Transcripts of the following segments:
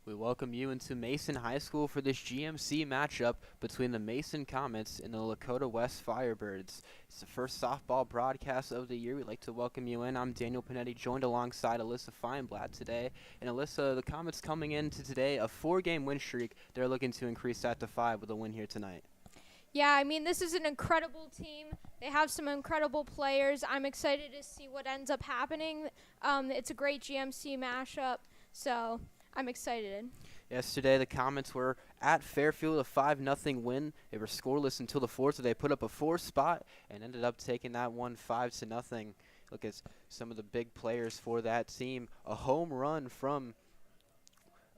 We welcome you into Mason High School for this GMC matchup between the Mason Comets and the Lakota West Firebirds. It's the first softball broadcast of the year. We'd like to welcome you in. I'm Daniel Panetti, joined alongside Alyssa Feinblatt today. And Alyssa, the Comets coming into today a 4-game win streak. They're looking to increase that to 5 with a win here tonight. Yeah, I mean, this is an incredible team. They have some incredible players. I'm excited to see what ends up happening. It's a great GMC mashup, so I'm excited. Yesterday, the Comets were at Fairfield, a 5-0 win. They were scoreless until the fourth, so they put up a 4 spot and ended up taking that one 5-0. Look at some of the big players for that team. A home run from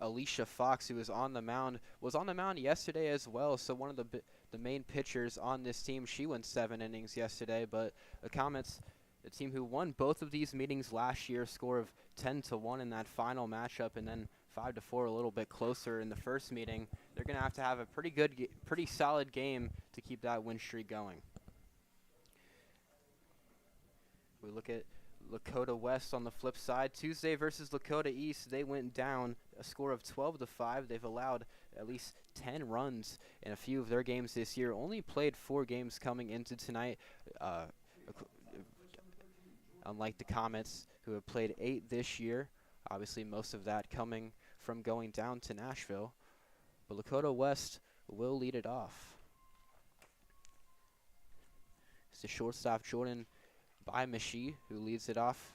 Alicia Fox, who was on the mound yesterday as well. So one of the main pitchers on this team, she went 7 innings yesterday. But the Comets, the team who won both of these meetings last year, score of 10-1 in that final matchup, and then 5-4 a little bit closer in the first meeting. They're going to have a pretty solid game to keep that win streak going. We look at Lakota West on the flip side. Tuesday versus Lakota East, they went down a score of 12-5. They've allowed at least 10 runs in a few of their games this year. Only played 4 games coming into tonight, unlike the Comets, who have played 8 this year. Obviously, most of that coming from going down to Nashville. But Lakota West will lead it off. It's the shortstop, Jordan Bymashi, who leads it off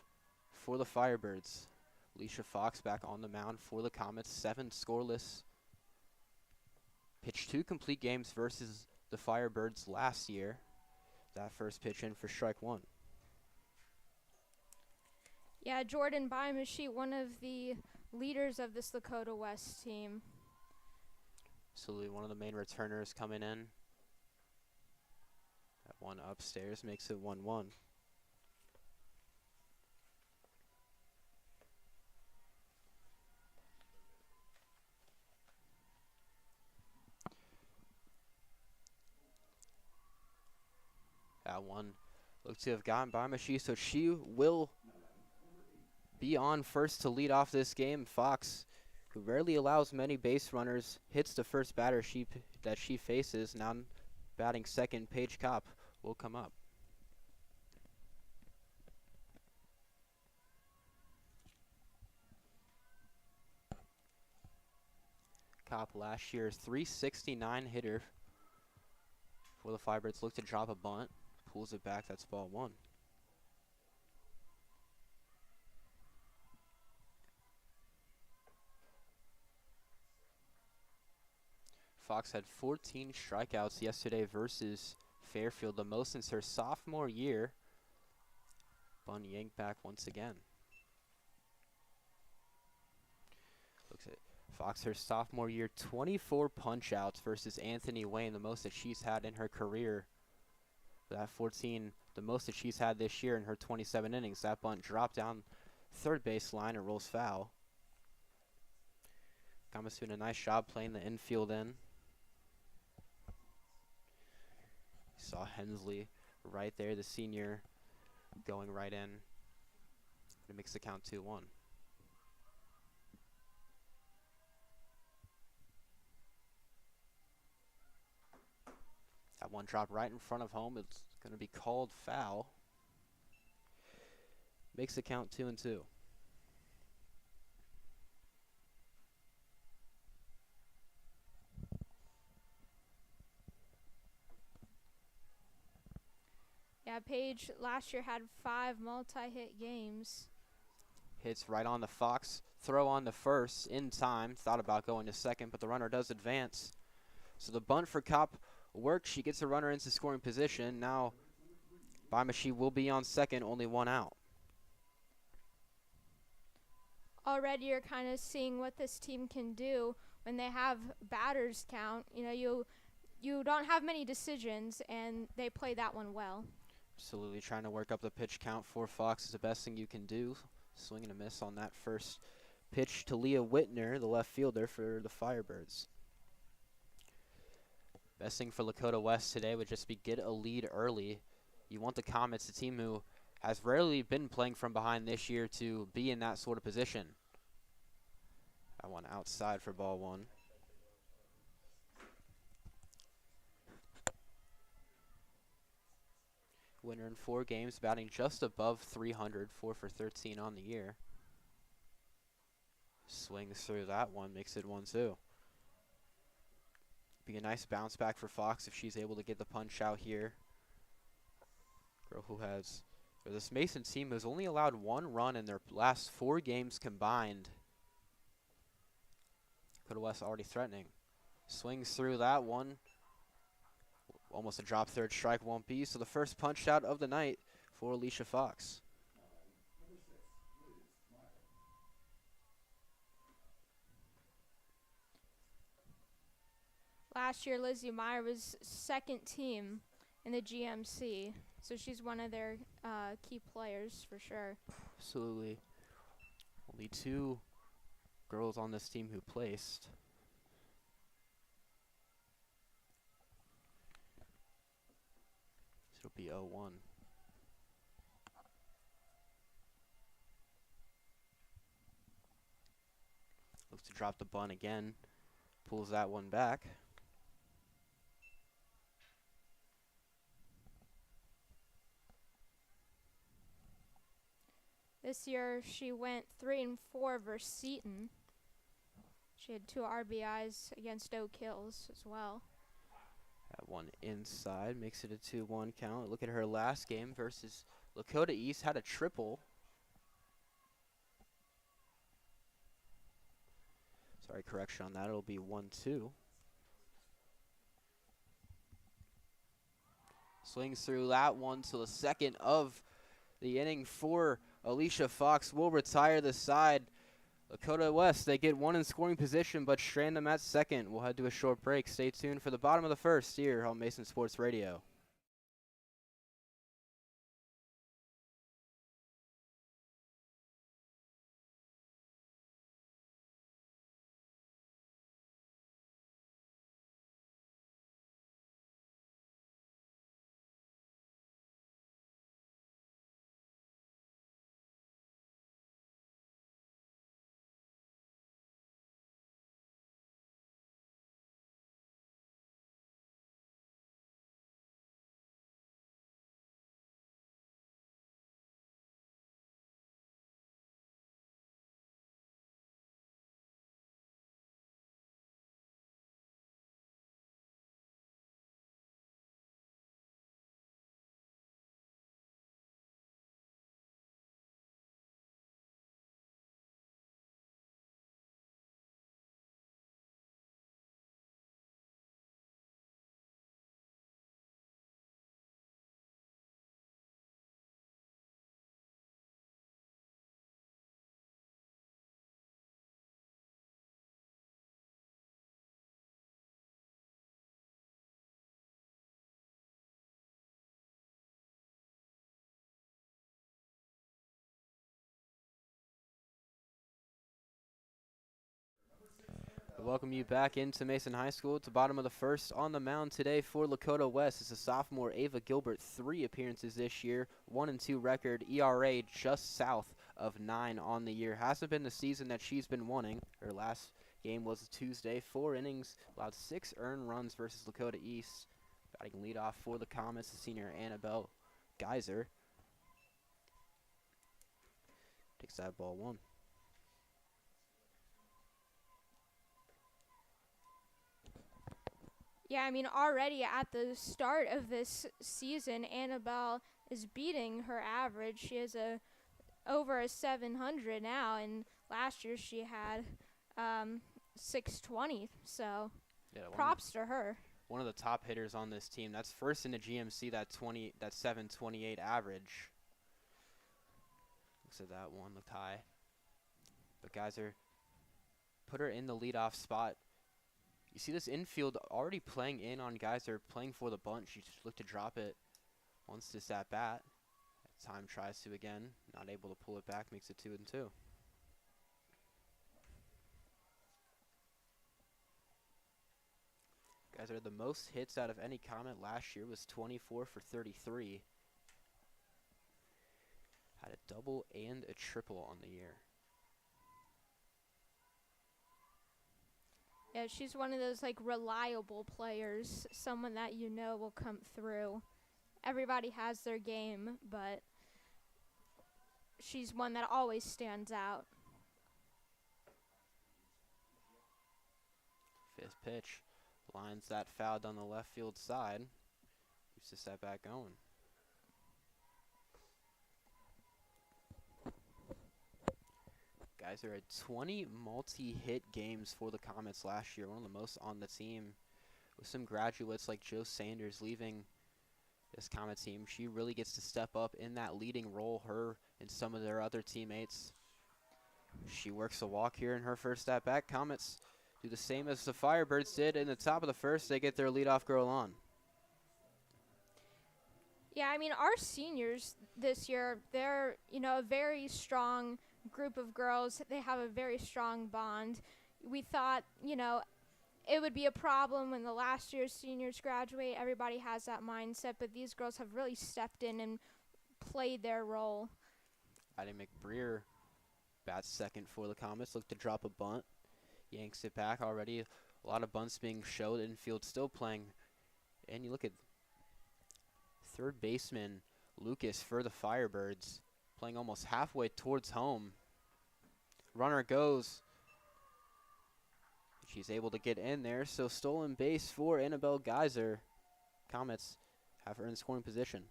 for the Firebirds. Alicia Fox back on the mound for the Comets, 7 scoreless. Pitched 2 complete games versus the Firebirds last year. That first pitch in for strike 1. Yeah, Jordan Bymashi, one of the leaders of this Lakota West team. Absolutely, one of the main returners coming in. That one upstairs makes it 1-1. That one looks to have gotten by Machi, so she will be on first to lead off this game. Fox, who rarely allows many base runners, hits the first batter that she faces. Now batting second, Paige Kopp will come up. Kopp, last year's .369 hitter for the Firebirds, look to drop a bunt. Pulls it back, that's ball 1. Fox had 14 strikeouts yesterday versus Fairfield, the most since her sophomore year. Bunt yanked back once again. Looks at Fox, her sophomore year, 24 punch-outs versus Anthony Wayne, the most that she's had in her career. That 14, the most that she's had this year in her 27 innings. That bunt dropped down third base line and rolls foul. Comets doing a nice job playing the infield in. Saw Hensley right there, the senior, going right in. It makes the count 2-1. That one dropped right in front of home. It's going to be called foul. Makes the count 2-2. Yeah, Paige last year had 5 multi-hit games. Hits right on the Fox. Throw on the first in time. Thought about going to second, but the runner does advance. So the bunt for Kopp works. She gets the runner into scoring position. Now Bymashi will be on second, only 1 out. Already you're kind of seeing what this team can do when they have batters count. You know, you don't have many decisions, and they play that one well. Absolutely, trying to work up the pitch count for Fox is the best thing you can do. Swing and a miss on that first pitch to Leah Whitner, the left fielder for the Firebirds. Best thing for Lakota West today would just be get a lead early. You want the Comets, a team who has rarely been playing from behind this year, to be in that sort of position. That one outside for ball 1. Winner in 4 games, batting just above 300, 4 for 13 on the year. Swings through that one, makes it 1-2. Be a nice bounce back for Fox if she's able to get the punch out here. Girl who has, or this Mason team has only allowed 1 run in their last 4 games combined. Lakota West already threatening. Swings through that one. Almost a drop third strike, won't be. So the first punch out of the night for Alicia Fox. Last year, Lizzie Meyer was 2nd team in the GMC, so she's one of their key players for sure. Absolutely. Only 2 girls on this team who placed. So it'll be 0-1. Looks to drop the bunt again. Pulls that one back. This year, she went 3-4 versus Seton. She had 2 RBIs against Oak Hills as well. That one inside makes it a 2-1 count. Look at her last game versus Lakota East. Had a triple. Sorry, correction on that. It'll be 1-2. Swings through that one to the second of the inning for Alicia Fox. Will retire the side. Lakota West, they get 1 in scoring position, but strand them at second. We'll head to a short break. Stay tuned for the bottom of the first here on Mason Sports Radio. Welcome you back into Mason High School. At the bottom of the first, on the mound today for Lakota West is a sophomore Ava Gilbert. 3 appearances this year, 1-2 record, ERA just south of 9 on the year. Hasn't been the season that she's been wanting. Her last game was Tuesday. 4 innings, allowed 6 earned runs versus Lakota East. Batting leadoff for the Comets, the senior Annabelle Geyser. Takes that ball 1. Yeah, I mean, already at the start of this season, Annabelle is beating her average. She has over a 700 now, and last year she had 620. So Yeah, props to her. One of the top hitters on this team. That's first in the GMC. That 728 average. Looks at that one, looked high. But Geyser put her in the leadoff spot. You see this infield already playing in on Geyser, playing for the bunt. She just looked to drop it once this at bat. At time tries to again, not able to pull it back, makes it 2-2. Geyser had the most hits out of any Comet last year, was 24 for 33. Had a double and a triple on the year. Yeah, she's one of those like reliable players, someone that you know will come through. Everybody has their game, but she's one that always stands out. Fifth pitch. Lines that foul down the left field side. Keeps the setback going. Geyser had 20 multi-hit games for the Comets last year, one of the most on the team. With some graduates like Joe Sanders leaving this Comet team, she really gets to step up in that leading role, her and some of their other teammates. She works a walk here in her first at-bat. Comets do the same as the Firebirds did in the top of the first. They get their leadoff girl on. Yeah, I mean, our seniors this year, they're, a very strong group of girls. They have a very strong bond. We thought, it would be a problem when the last year's seniors graduate. Everybody has that mindset, but these girls have really stepped in and played their role. Addie McBreer bats second for the Comets. Look to drop a bunt. Yanks it back already. A lot of bunts being showed. Infield still playing. And you look at third baseman Lucas for the Firebirds, playing almost halfway towards home. Runner goes. She's able to get in there, so stolen base for Annabelle Geyser. Comets have her in scoring position.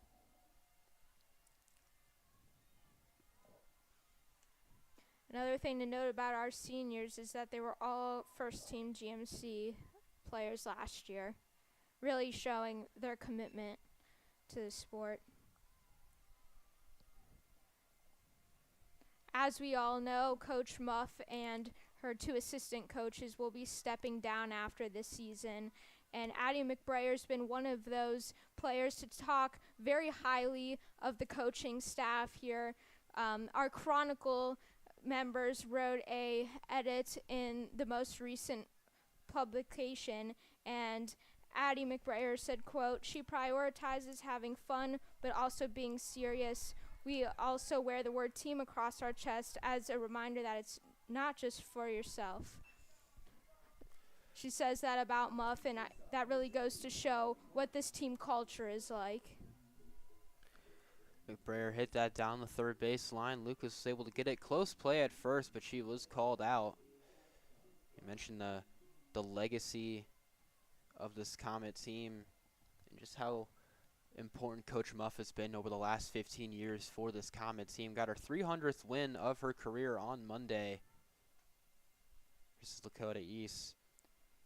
Another thing to note about our seniors is that they were all first-team GMC players last year, really showing their commitment to the sport. As we all know, Coach Muff and her two assistant coaches will be stepping down after this season. And Addie McBrayer's been one of those players to talk very highly of the coaching staff here. Our Chronicle members wrote a edit in the most recent publication, and Addie McBrayer said, quote, "She prioritizes having fun but also being serious. We also wear the word team across our chest as a reminder that it's not just for yourself." She says that about Muff, and that really goes to show what this team culture is like. McBrayer hit that down the third base line. Lucas was able to get it close play at first, but she was called out. You mentioned the legacy of this Comet team and just how important Coach Muff has been over the last 15 years for this Comet team. Got her 300th win of her career on Monday. This is Lakota East.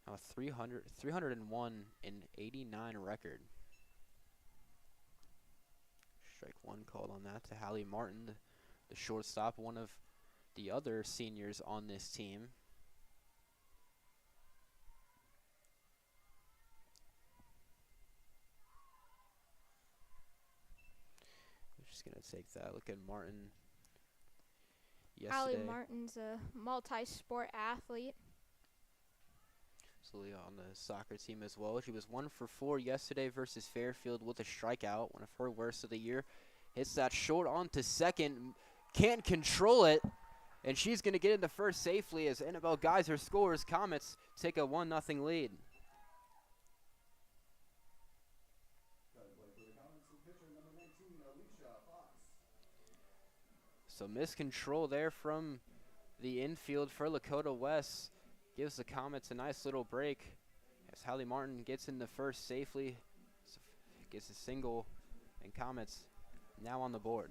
Now a 301-89 record. Strike one called on that to Hallie Martin, the shortstop, one of the other seniors on this team. We're just going to take that look at Martin yesterday. Hallie Martin's a multi-sport athlete. Absolutely on the soccer team as well. She was 1 for 4 yesterday versus Fairfield with a strikeout, one of her worst of the year. Hits that short onto second, can't control it, and she's going to get into first safely as Annabelle Geyser scores. Comets take a 1-0 lead. So miscontrol there from the infield for Lakota West. Gives the Comets a nice little break as Hallie Martin gets into first safely. Gets a single, and Comets now on the board.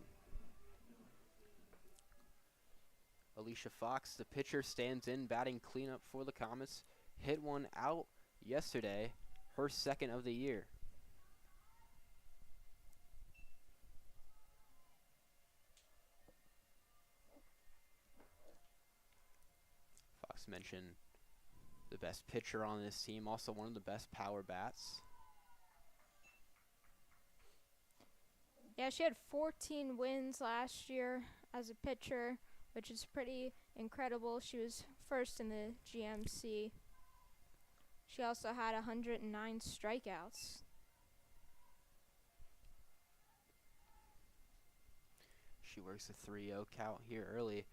Alicia Fox, the pitcher, stands in, batting cleanup for the Comets. Hit one out yesterday, her second of the year. Fox mentioned the best pitcher on this team, also one of the best power bats. Yeah, she had 14 wins last year as a pitcher, which is pretty incredible. She was first in the GMC. She also had 109 strikeouts. She works a 3-0 count here early.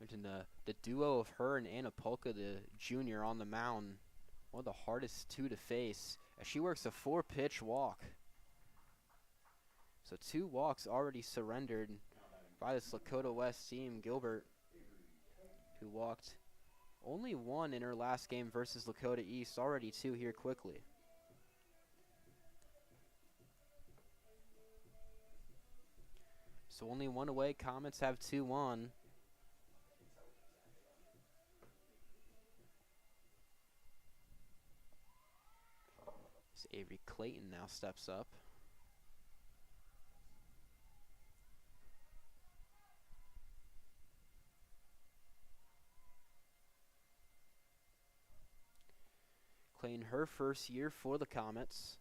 Mentioned the duo of her and Anna Polka, the junior, on the mound. One of the hardest two to face, as she works a 4-pitch walk. So 2 walks already surrendered by this Lakota West team. Gilbert, who walked only 1 in her last game versus Lakota East, already 2 here quickly. So only 1 away. Comets have 2 on. As Avery Clayton now steps up. Clayton, her first year for the Comets.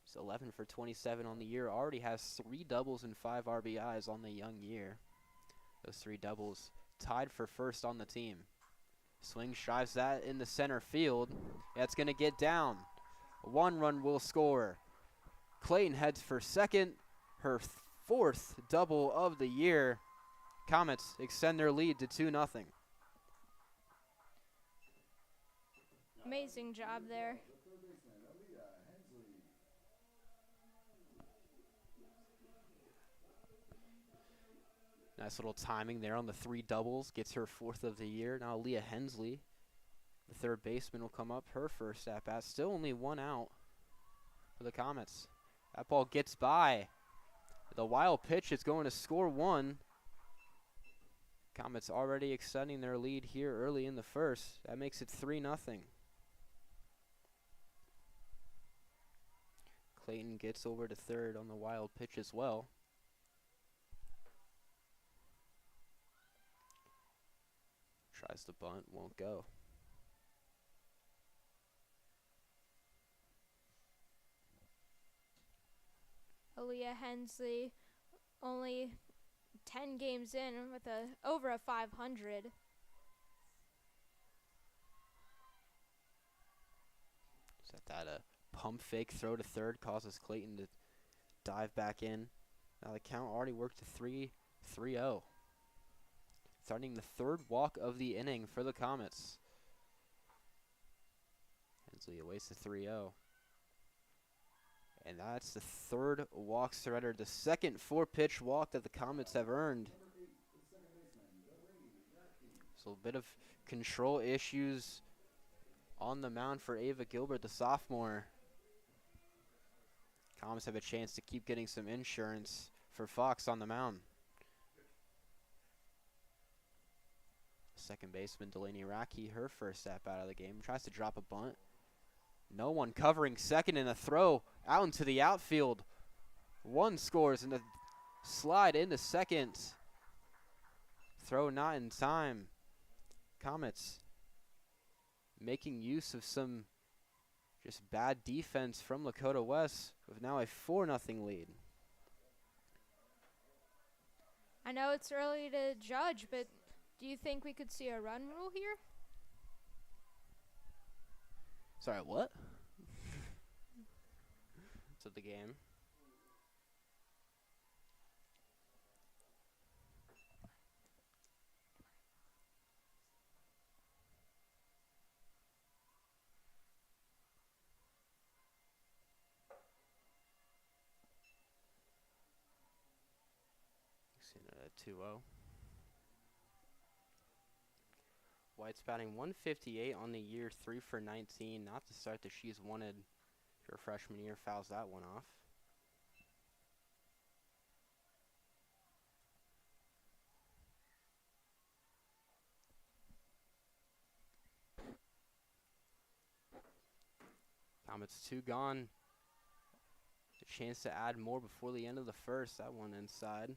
She's 11 for 27 on the year. Already has 3 doubles and 5 RBIs on the young year. Those 3 doubles tied for first on the team. Swing drives that in the center field. That's going to get down. 1 run will score. Clayton heads for second. Her 4th double of the year. Comets extend their lead to 2-0. Amazing job there. Nice little timing there on the 3 doubles. Gets her 4th of the year. Now Leah Hensley, the third baseman, will come up. Her first at-bat. Still only 1 out for the Comets. That ball gets by. The wild pitch is going to score 1. Comets already extending their lead here early in the first. That makes it 3-0. Clayton gets over to third on the wild pitch as well. Tries to bunt, won't go. Aaliyah Hensley, only 10 games in with over a 500. Set that a pump fake throw to third causes Clayton to dive back in. Now the count already worked to 3-0. Starting the 3rd walk of the inning for the Comets. Hensley awaits the 3-0. And that's the 3rd walk surrendered. The second 4-pitch walk that the Comets have earned. So a bit of control issues on the mound for Ava Gilbert, the sophomore. Comets have a chance to keep getting some insurance for Fox on the mound. Second baseman Delaney Racky, her first at-bat of the game, tries to drop a bunt. No one covering second, and a throw out into the outfield. 1 scores, and a slide into second. Throw not in time. Comets making use of some just bad defense from Lakota West with now a 4-0 lead. I know it's early to judge, but do you think we could see a run rule here? Sorry, what? To the game. Seen it at 2-0. White's batting 158 on the year, 3 for 19. Not the start that she's wanted her freshman year. Fouls that one off. Comets 2 gone. A chance to add more before the end of the first. That one inside.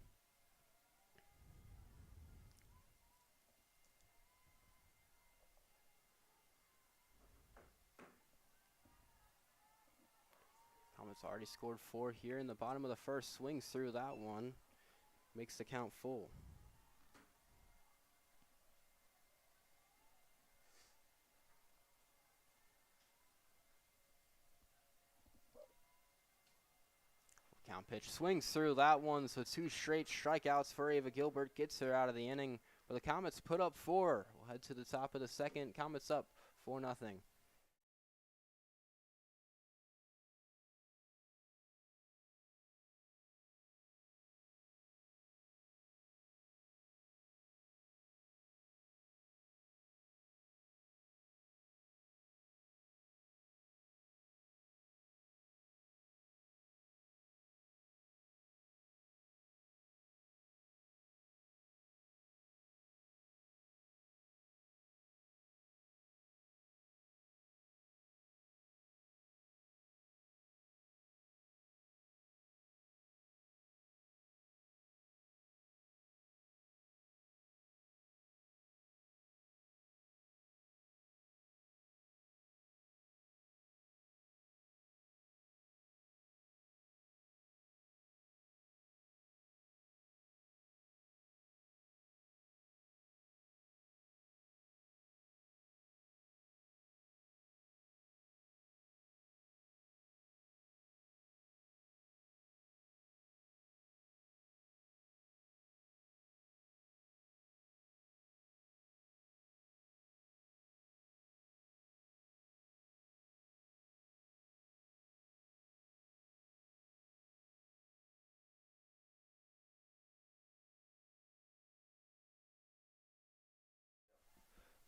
Comets already scored 4 here in the bottom of the first. Swings through that one. Makes the count full. Count pitch swings through that one, so 2 straight strikeouts for Ava Gilbert. Gets her out of the inning But the Comets put up 4. We'll head to the top of the second. Comets up 4-0.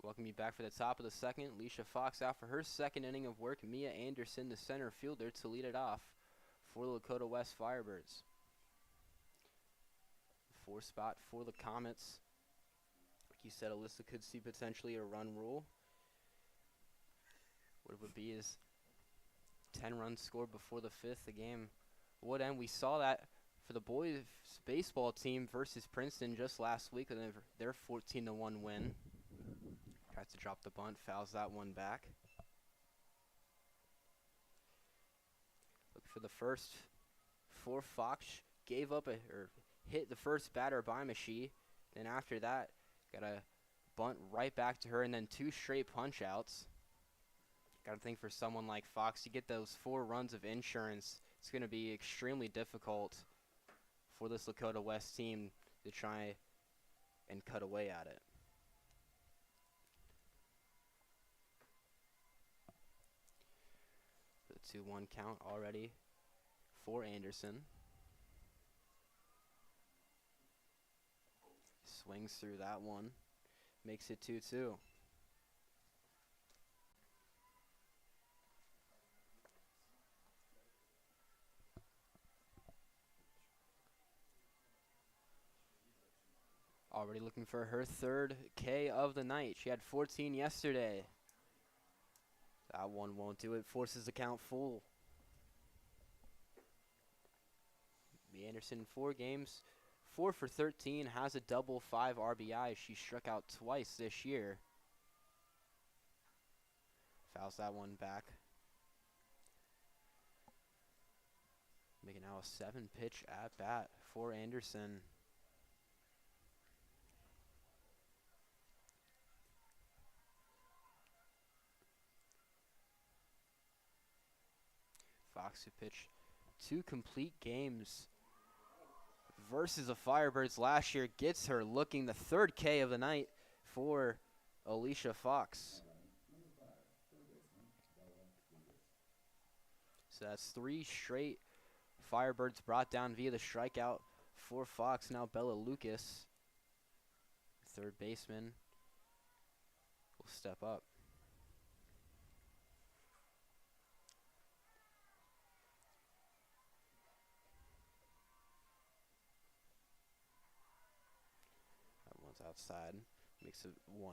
Welcome you back for the top of the second. Alicia Fox out for her second inning of work. Mia Anderson, the center fielder, to lead it off for the Lakota West Firebirds. 4 spot for the Comets. Like you said, Alyssa could see potentially a run rule. What it would be is 10 runs scored before the 5th. The game would end. We saw that for the boys baseball team versus Princeton just last week. Their 14-1 win. Tries to drop the bunt, fouls that one back. Look for the first for Fox. Gave up or hit the first batter by Machie. Then after that, got a bunt right back to her, and then 2 straight punch outs. Got to think for someone like Fox to get those 4 runs of insurance, it's going to be extremely difficult for this Lakota West team to try and cut away at it. The 2-1 count already for Anderson. Swings through that one, makes it 2-2. Already looking for her 3rd K of the night. She had 14 yesterday. That one won't do it. Forces the count full. The Anderson 4 games, 4 for 13, has a double 5 RBI. She struck out twice this year. Fouls that one back. Making now a 7-pitch at bat for Anderson. Fox, who pitched 2 complete games versus the Firebirds last year, gets her looking the 3rd K of the night for Alicia Fox. So that's 3 straight Firebirds brought down via the strikeout for Fox. Now Bella Lucas, 3rd baseman, will step up. Outside, makes it 1-0.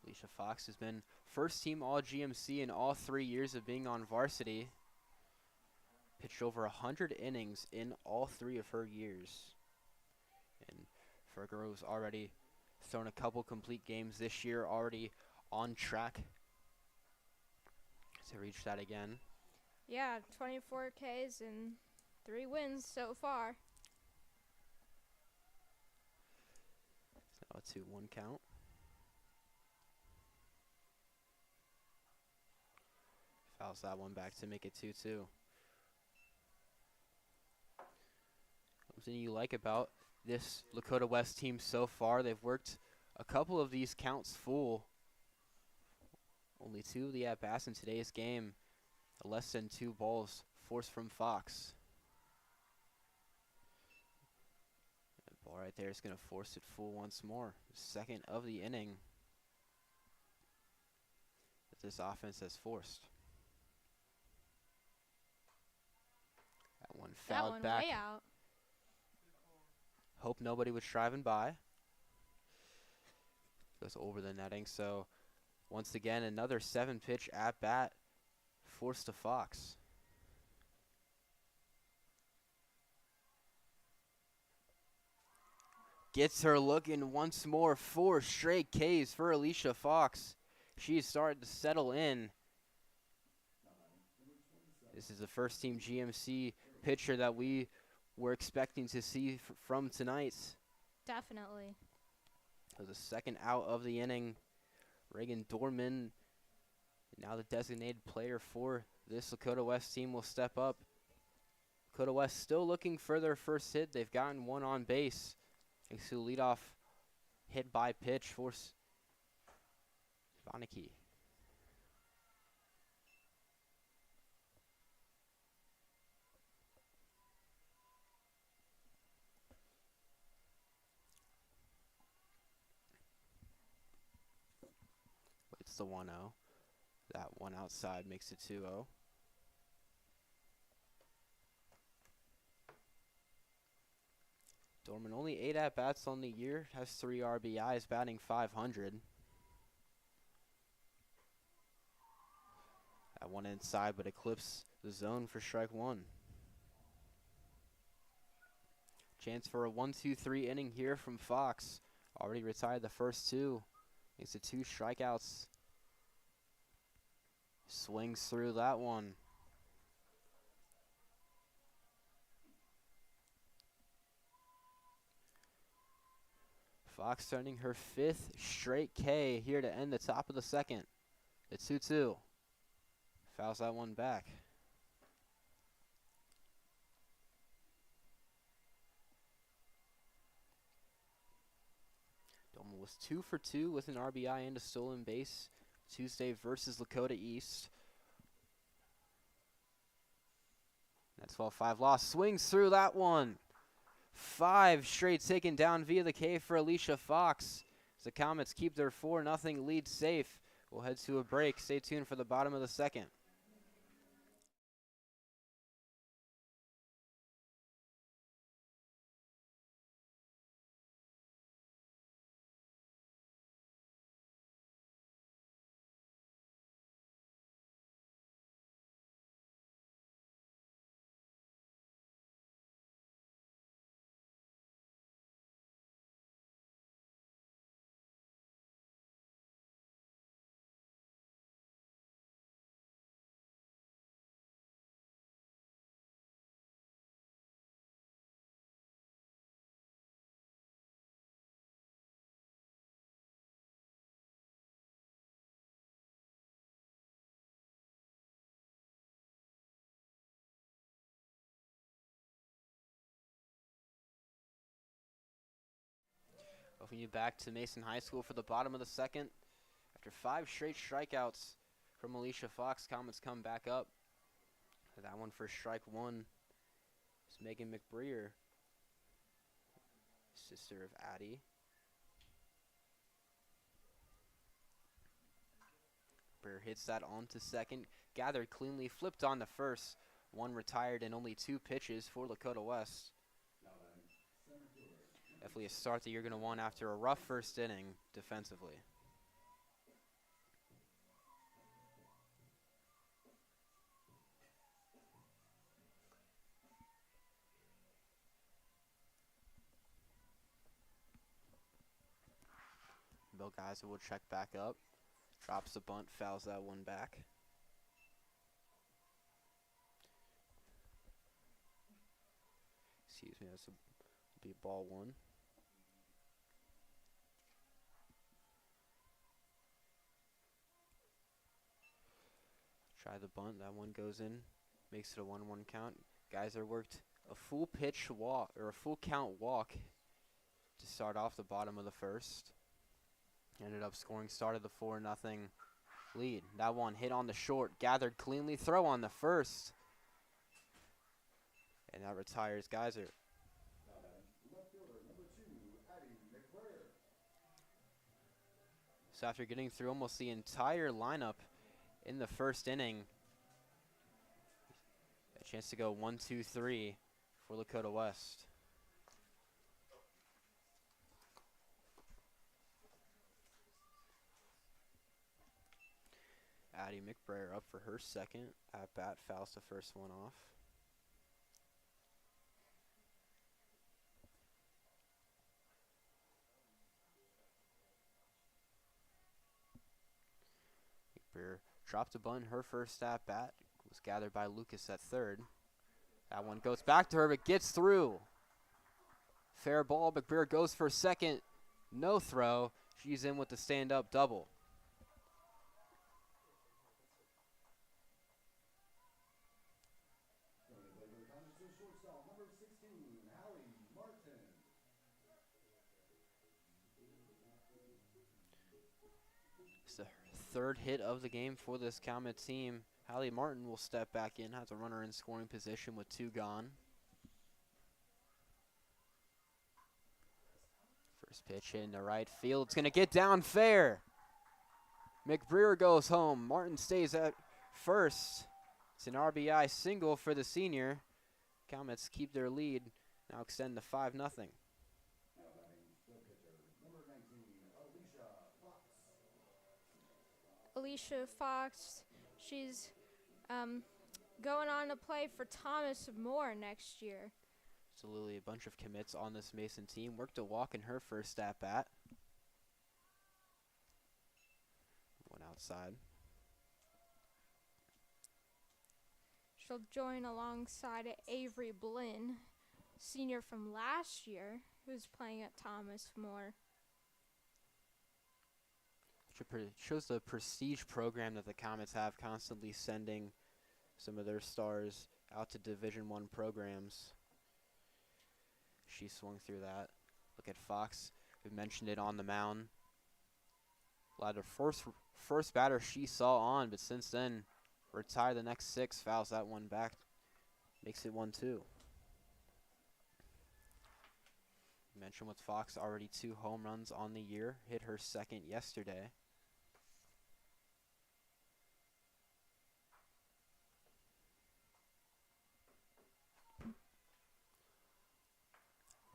Alicia Fox has been first team All GMC in all 3 years of being on varsity. Pitched over 100 innings in all 3 of her years. And for a girl who's already thrown a couple complete games this year, already on track to reach that again. Yeah, 24 Ks and 3 wins so far. So a 2-1 count. Fouls that one back to make it 2-2. Something you like about this Lakota West team so far, they've worked a couple of these counts full. Only 2 of the at-bats in today's game. Less than 2 balls forced from Fox. That ball right there is going to force it full once more. Second of the inning that this offense has forced. That one fouled back. Way out. Hope nobody was driving by. Goes over the netting. So once again, another 7-pitch at-bat forced to Fox. Gets her looking once more. 4 straight Ks for Alicia Fox. She's starting to settle in. This is the first team GMC pitcher that we were expecting to see from tonight. Definitely. That was the second out of the inning. Reagan Dorman, now the designated player for this Lakota West team, will step up. Lakota West still looking for their first hit. They've gotten 1 on base. Thanks to a leadoff hit by pitch for Vaniki. It's the 1-0. That one outside makes it 2-0. Dorman only 8 at-bats on the year, has 3 RBIs, batting .500. That one inside, but eclipsed the zone for strike 1. Chance for a 1-2-3 inning here from Fox. Already retired the first 2. Makes it 2 strikeouts. Swings through that one. Fox turning her 5th straight K here to end the top of the second. The 2-2. Fouls that one back. Dorman was 2 for 2 with an RBI and a stolen base Tuesday versus Lakota East. That 12-5 loss. Swings through that one. 5 straight taken down via the K for Alicia Fox. As the Comets keep their 4-0 lead safe. We'll head to a break. Stay tuned for the bottom of the second. Welcome you back to Mason High School for the bottom of the second. After 5 straight strikeouts from Alicia Fox, Comets come back up. That one for strike 1 is Megan McBreer, sister of Addie. McBreer hits that on to second, gathered cleanly, flipped on to first. 1 retired in only 2 pitches for Lakota West. Definitely a start that you're going to want after a rough first inning defensively. Bill Geiser will check back up. Drops the bunt, fouls that one back. Excuse me, that's a be ball 1. Try the bunt, that one goes in. Makes it a 1-1 count. Geiser worked A full pitch walk, or a full count walk to start off the bottom of the first. Ended up scoring, started the 4-0 lead. That one hit on the short, gathered cleanly, throw on the first. And that retires Geyser. So after getting through almost the entire lineup in the first inning, a chance to go 1-2-3 for Lakota West. Addie McBrayer up for her second at bat, fouls the first one off. McBrayer dropped a bunt, her first at bat was gathered by Lucas at third. That one goes back to her, but gets through. Fair ball, McBrayer goes for second, no throw. She's in with the stand-up double. It's the third hit of the game for this Calumet team. Hallie Martin will step back in, has a runner in scoring position with 2 gone. First pitch in the right field. It's going to get down fair. McBrayer goes home. Martin stays at first. It's an RBI single for the senior. Calumets keep their lead, now extend to 5-0. Alicia Fox, she's going on to play for Thomas More next year. Absolutely, a bunch of commits on this Mason team. Worked a walk in her first at-bat. One outside. She'll join alongside Avery Blinn, senior from last year, who's playing at Thomas More. Shows the prestige program that the Comets have, constantly sending some of their stars out to Division I programs. She swung through that. Look at Fox. We mentioned it on the mound. Allowed her first batter she saw on, but since then, retired the next 6, fouls that one back. Makes it 1-2. Mentioned with Fox, already 2 home runs on the year. Hit her second yesterday.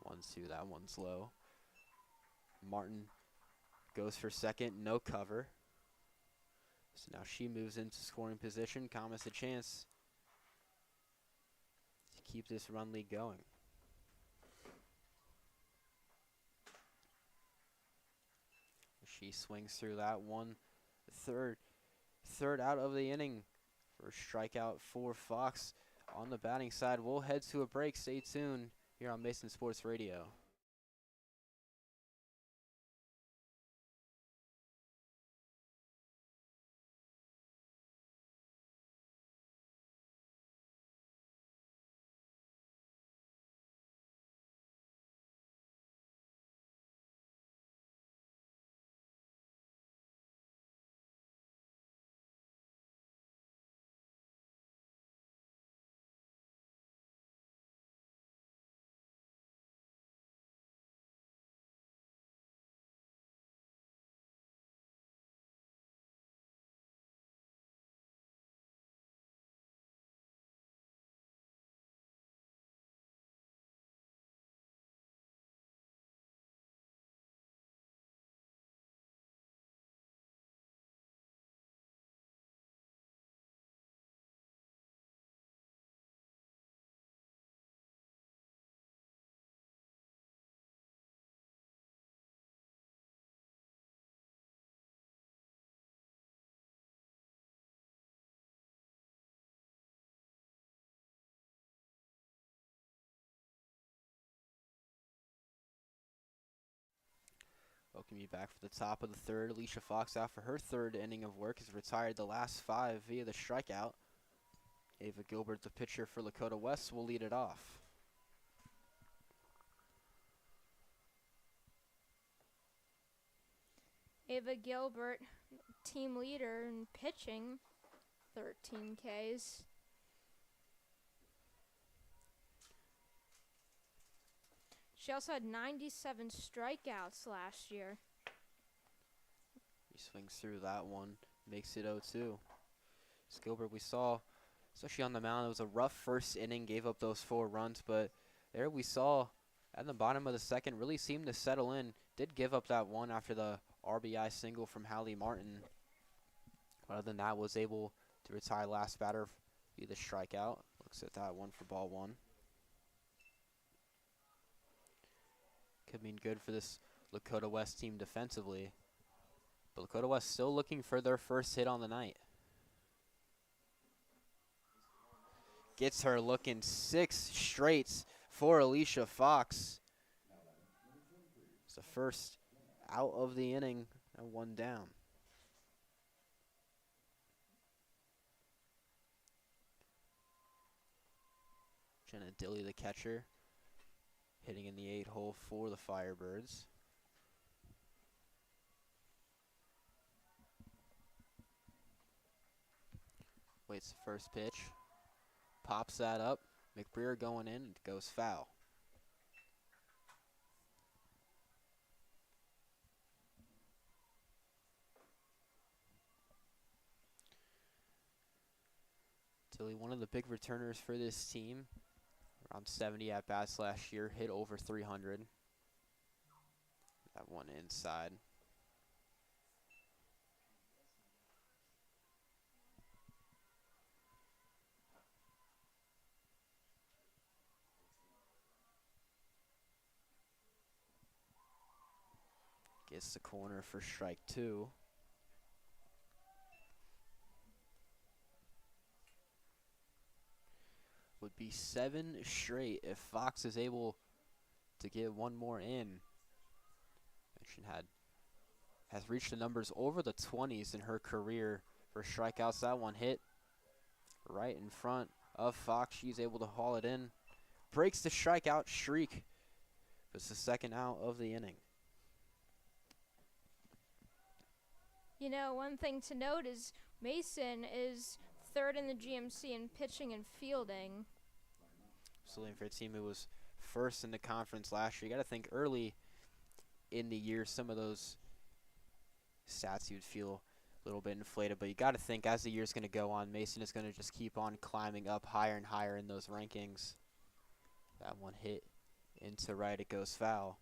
1-2, that one's low. Martin goes for second, no cover. So now she moves into scoring position. Comets a chance to keep this run lead going. She swings through that one. Third out of the inning for a strikeout for Fox on the batting side. We'll head to a break. Stay tuned here on Mason Sports Radio. Welcome you back for the top of the third. Alicia Fox out for her third inning of work, has retired the last 5 via the strikeout. Ava Gilbert, the pitcher for Lakota West, will lead it off. Ava Gilbert, team leader in pitching, 13 Ks. She also had 97 strikeouts last year. He swings through that one, makes it 0-2. Gilbert, we saw, especially on the mound, it was a rough first inning, gave up those 4 runs, but there we saw at the bottom of the second really seemed to settle in. Did give up that one after the RBI single from Hallie Martin. Other than that, was able to retire last batter via the strikeout. Looks at that one for ball 1. Could mean good for this Lakota West team defensively. But Lakota West still looking for their first hit on the night. Gets her looking 6 straights for Alicia Fox. It's the first out of the inning and 1 down. Jenna Dilly, the catcher, hitting in the 8 hole for the Firebirds. Waits the first pitch. Pops that up. McBreer going in. It goes foul. Tilly, one of the big returners for this team. Around 70 at-bats last year. Hit over 300. That one inside. Gets the corner for strike 2. Would be 7 straight if Fox is able to get one more in. She has reached the numbers over the 20s in her career for strikeouts. That one hit right in front of Fox. She's able to haul it in. Breaks the strikeout streak. It's the second out of the inning. You know, one thing to note is Mason is 3rd in the GMC in pitching and fielding. Absolutely, for a team who was 1st in the conference last year. You got to think early in the year, some of those stats you'd feel a little bit inflated, but you got to think as the year's going to go on, Mason is going to just keep on climbing up higher and higher in those rankings. That one hit into right, it goes foul.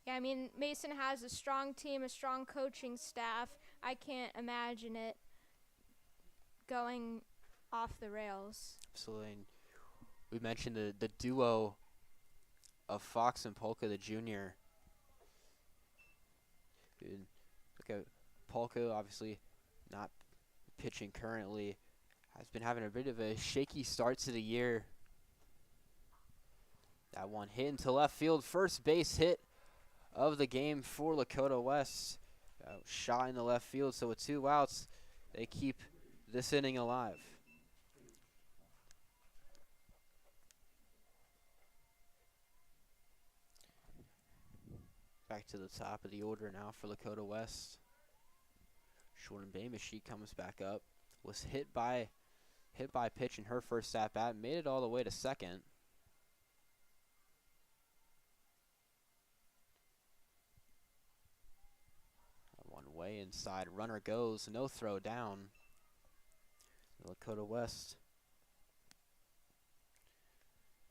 Yeah, I mean, Mason has a strong team, a strong coaching staff. I can't imagine it going off the rails. Absolutely. And we mentioned the duo of Fox and Polka, the junior. Look at Polka, obviously not pitching currently. Has been having a bit of a shaky start to the year. That one hit into left field. First base hit of the game for Lakota West. Shot in the left field, so with 2 outs, they keep this inning alive. Back to the top of the order now for Lakota West. Jordan Bamish comes back up. Was hit by pitch in her first at bat. Made it all the way to second. One way inside. Runner goes. No throw down. Lakota West.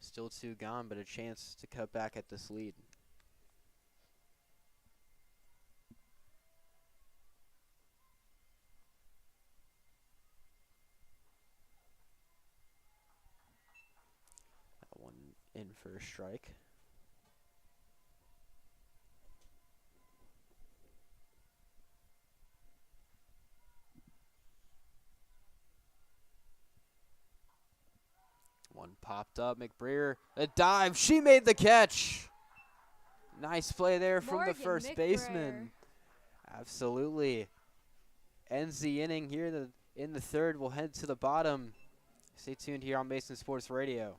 Still 2 gone, but a chance to cut back at this lead. That one in for a strike. One popped up. McBreer, a dive. She made the catch. Nice play there from the first McBreer. baseman. Absolutely. Ends the inning here in the 3rd. We'll head to the bottom. Stay tuned here on Mason Sports Radio.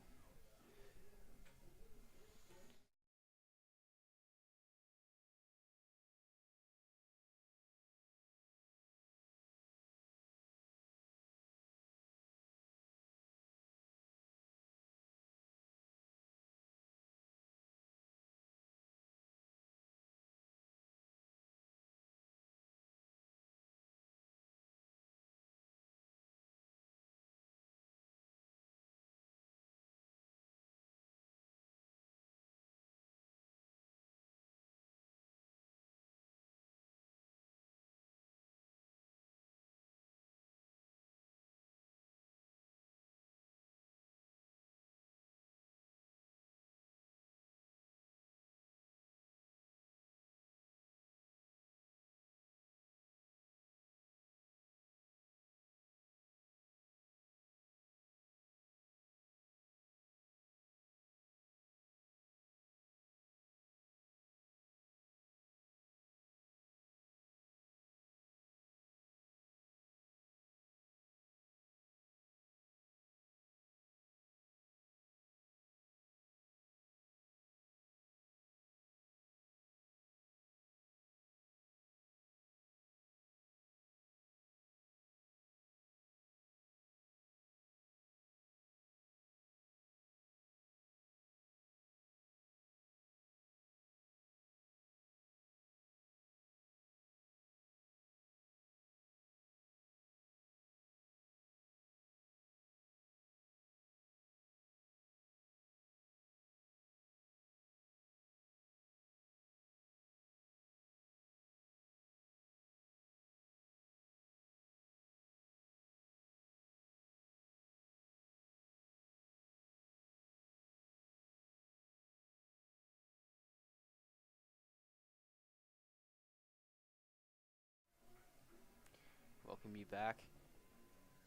welcome you back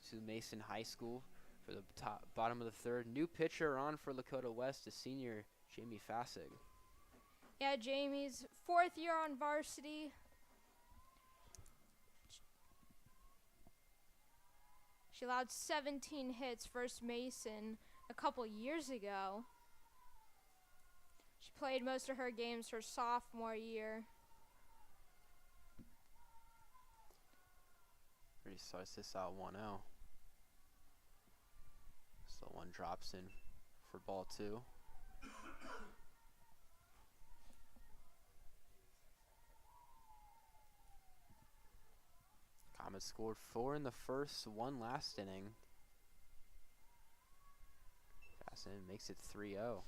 to Mason High School for the bottom of the third. New pitcher on for Lakota West, the senior Jamie Fassig. Yeah, Jamie's 4th year on varsity. She allowed 17 hits versus Mason a couple years ago. She played most of her games her sophomore year. Already starts this out 1-0. So one drops in for ball 2. Comets scored 4 in the first, 1 last inning. Fassig makes it 3-0.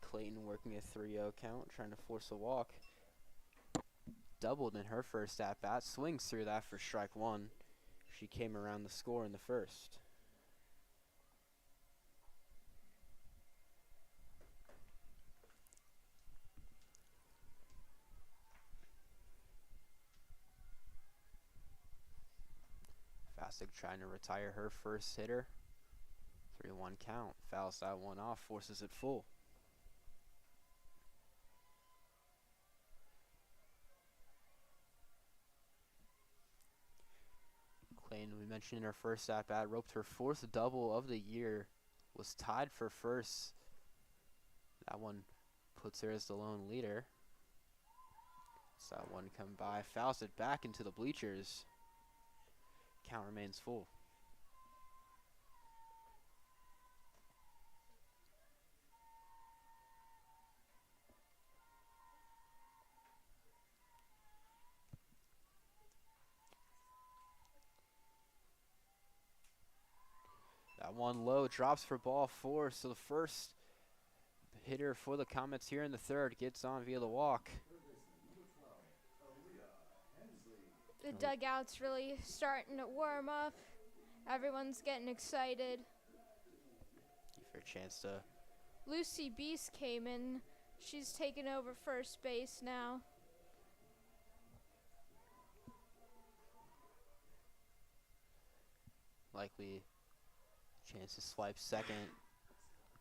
Clayton working a 3-0 count, trying to force a walk. Doubled in her first at-bat, swings through that for strike 1. She came around the score in the first. Fassig trying to retire her first hitter. 3-1 count, fouls that one off, forces it full. Clayton, we mentioned in her first at-bat, roped her 4th double of the year, was tied for first. That one puts her as the lone leader. So that one come by, fouls it back into the bleachers. Count remains full. That one low, drops for ball 4, so the first hitter for the Comets here in the third gets on via the walk. The dugout's really starting to warm up. Everyone's getting excited. Give her a chance to... Lucy Beast came in. She's taking over first base now. Likely chance to swipe second.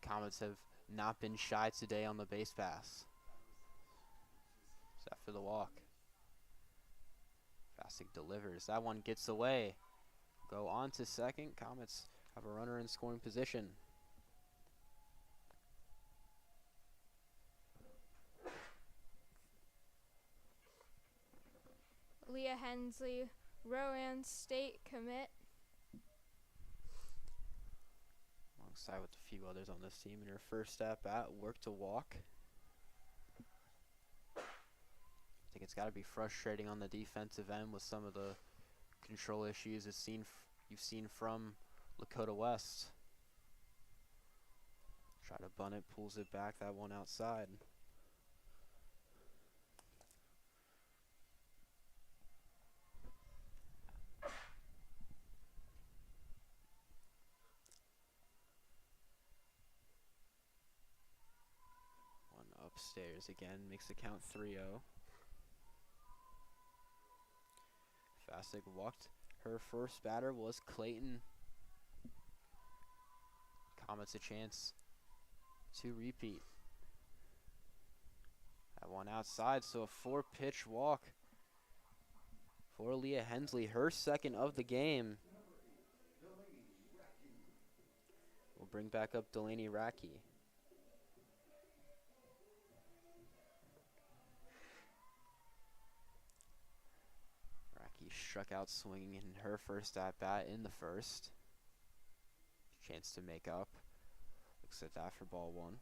Comets have not been shy today on the base pass. Except for the walk. Fassig delivers. That one gets away. Go on to second. Comets have a runner in scoring position. Leah Hensley, Rowan State commit. Alongside with a few others on this team in her first at-bat, worked to walk. I think it's got to be frustrating on the defensive end with some of the control issues you've seen from Lakota West. Try to bunt it, pulls it back, that one outside. One upstairs again, makes the count 3-0. Fassig walked. Her first batter was Clayton. Comets a chance to repeat. That one outside, so a 4-pitch walk for Leah Hensley, her second of the game. We'll bring back up Delaney Racky. Struck out swinging in her first at-bat in the first. Chance to make up. Looks at that for ball 1.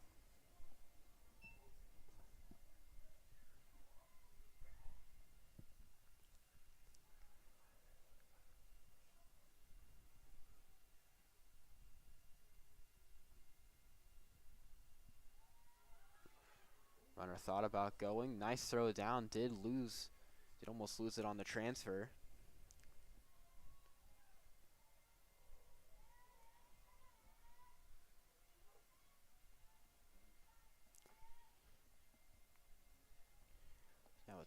Runner thought about going. Nice throw down. Did almost lose it on the transfer.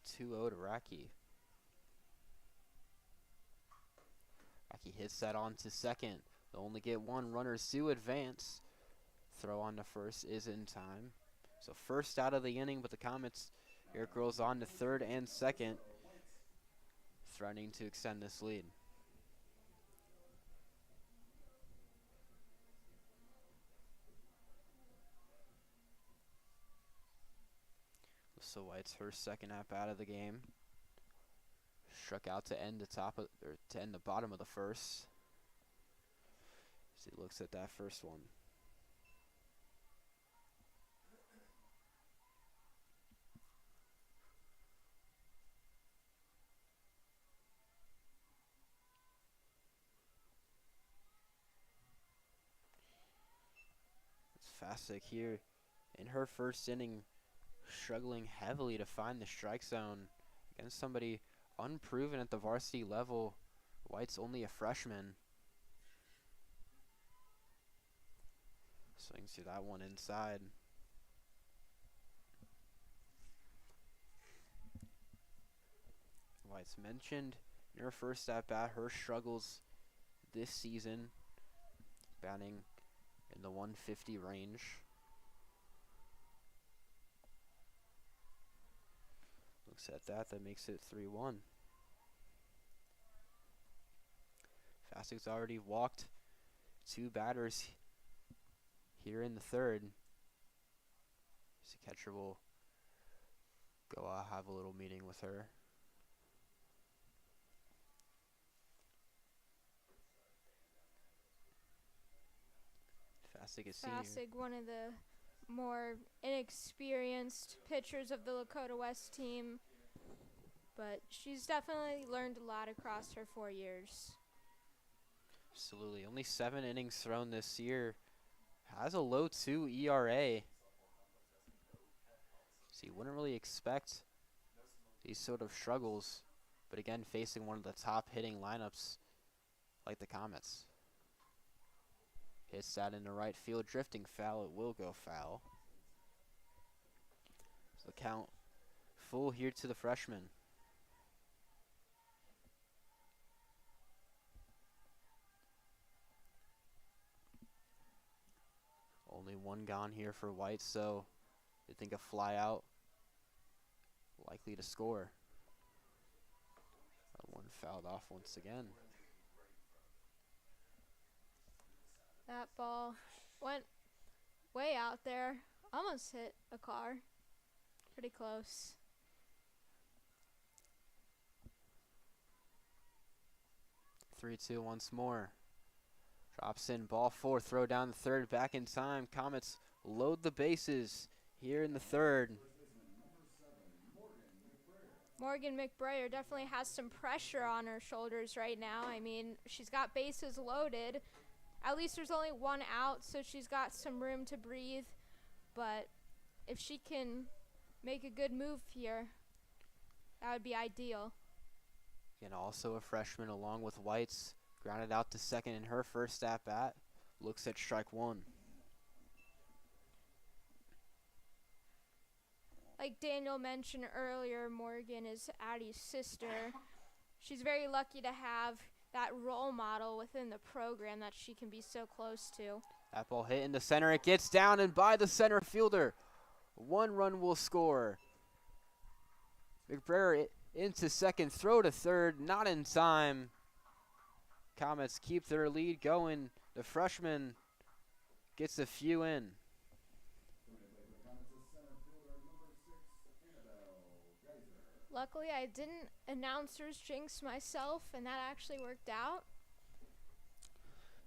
2-0 to Racky. Racky hits that on to second. They'll only get one. Runners to advance. Throw on to first is in time. So first out of the inning, but the Comets here girls on to third and second, threatening to extend this lead. So White's her second at bat of the game. Struck out to end the bottom of the first. As he looks at that first one. It's Fasick here in her first inning, struggling heavily to find the strike zone against somebody unproven at the varsity level. White's only a freshman. Swings through that one inside. White's mentioned in her first at bat her struggles this season, batting in the 150 range. Looks at that makes it 3-1. Fasick's already walked 2 batters here in the third. So catcher will go have a little meeting with her. Fasick is senior. Fasick, one of the more inexperienced pitchers of the Lakota West team, but she's definitely learned a lot across her 4 years. Absolutely. Only 7 innings thrown this year. Has a low 2 ERA. So you wouldn't really expect these sort of struggles, but again, facing one of the top hitting lineups like the Comets. Hits that into right field, drifting foul. It will go foul. So the count full here to the freshman. Only one gone here for White, so they think a fly out likely to score. That one fouled off once again. That ball went way out there, almost hit a car. Pretty close. 3-2 once more. Drops in, ball 4, throw down the third, back in time. Comets load the bases here in the third. Morgan McBrayer definitely has some pressure on her shoulders right now. I mean, she's got bases loaded. At least there's only one out, so she's got some room to breathe. But if she can make a good move here, that would be ideal. And also a freshman along with White's. Grounded out to second in her first at bat. Looks at strike 1. Like Daniel mentioned earlier, Morgan is Addie's sister. She's very lucky to have that role model within the program that she can be so close to. That ball hit into center. It gets down and by the center fielder. 1 run will score. McBrayer into second, throw to third, not in time. Comets keep their lead going. The freshman gets a few in. Luckily, I didn't announcer's jinx myself, and that actually worked out.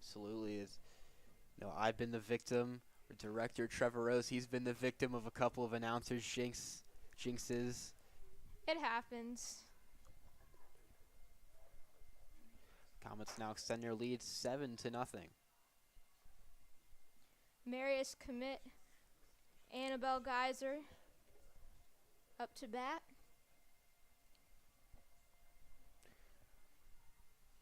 Absolutely. I've been the victim. Director Trevor Rose, he's been the victim of a couple of announcers' jinxes. It happens. Comets now extend their lead 7-0. Marius commit Annabelle Geyser up to bat.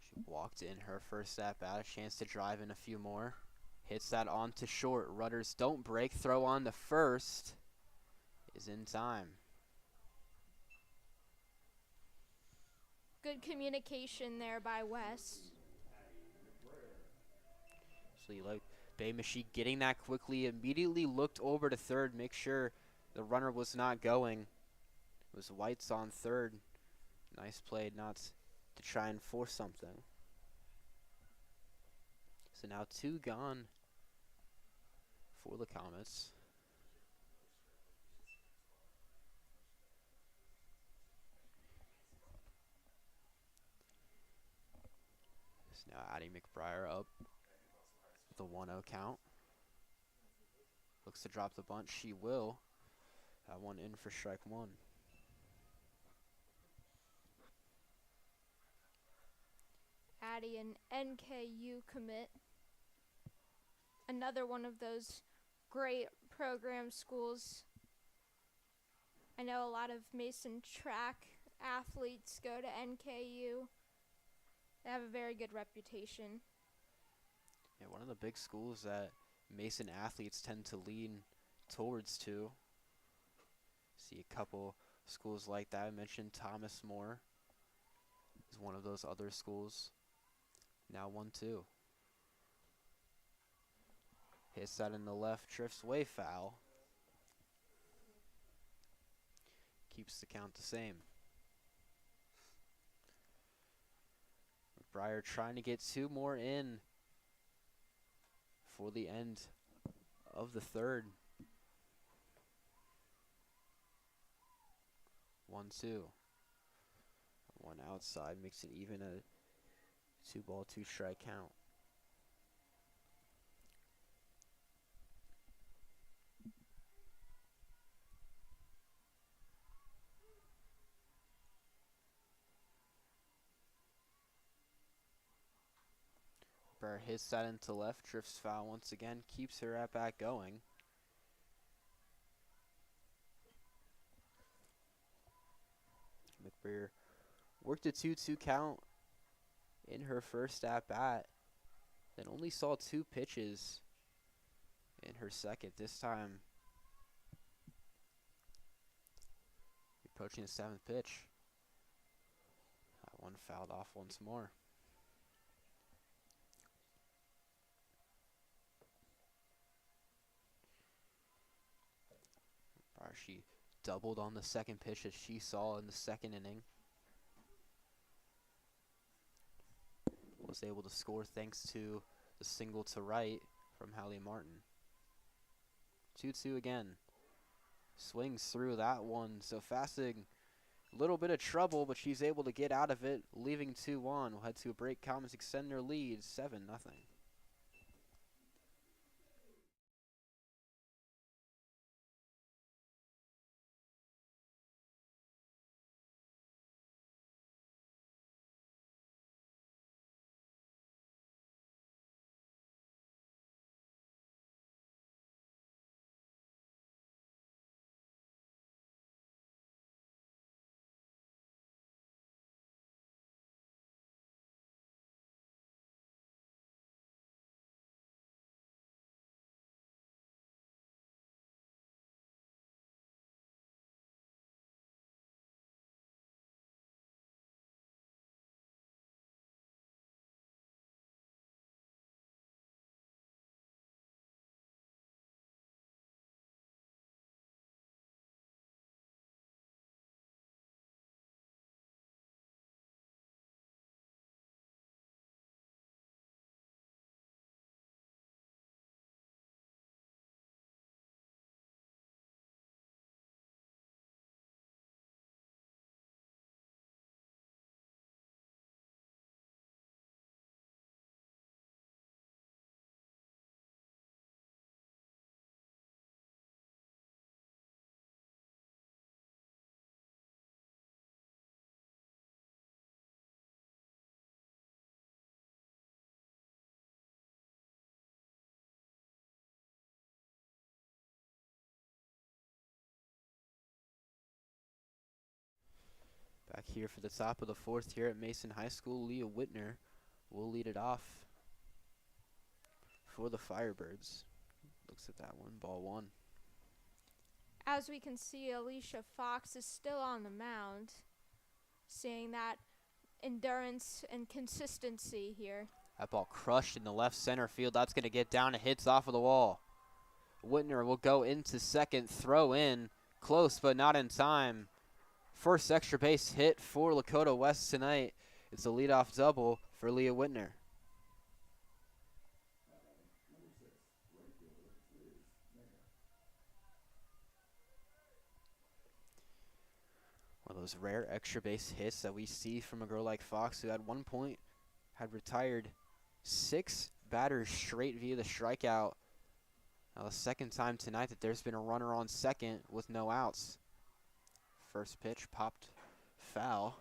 She walked in her first at bat, a chance to drive in a few more. Hits that on to short. Rudders don't break. Throw on to first is in time. Good communication there by West. So you like Bay Machine getting that quickly, immediately looked over to third, make sure the runner was not going. It was White's on third. Nice play not to try and force something. So now 2 gone for the Comets. So now Addie McBriar up with a 1-0 count. Looks to drop the bunt. She will. That one in for strike 1. Addie, an NKU commit. Another one of those great program schools. I know a lot of Mason track athletes go to NKU. They have a very good reputation. Yeah, one of the big schools that Mason athletes tend to lean towards too. See a couple schools like that. I mentioned Thomas More is one of those other schools. Now 1-2. Hits that in the left, drifts way foul. Keeps the count the same. McBriar trying to get 2 more in for the end of the third. 1-2. One outside makes it even a 2-ball, 2-strike count. McBriar hits that into left, drifts foul once again, keeps her at bat going. McBriar worked a 2-2 count in her first at bat, then only saw 2 pitches in her second. This time, approaching the 7th pitch. That one fouled off once more. She doubled on the second pitch that she saw in the second inning. Was able to score thanks to the single to right from Hallie Martin. 2-2 again. Swings through that one. So Fassig, a little bit of trouble, but she's able to get out of it, leaving 2-1. We'll head to a break. Comets extend their lead 7-0. Back here for the top of the 4th here at Mason High School, Leah Whitner will lead it off for the Firebirds. Looks at that one, ball 1. As we can see, Alicia Fox is still on the mound, seeing that endurance and consistency here. That ball crushed in the left center field. That's going to get down and hits off of the wall. Whitner will go into second, throw in, close but not in time. First extra base hit for Lakota West tonight. It's a leadoff double for Leah Whitner. One of those rare extra base hits that we see from a girl like Fox, who at one point had retired 6 batters straight via the strikeout. Now the second time tonight that there's been a runner on second with no outs. First pitch popped foul.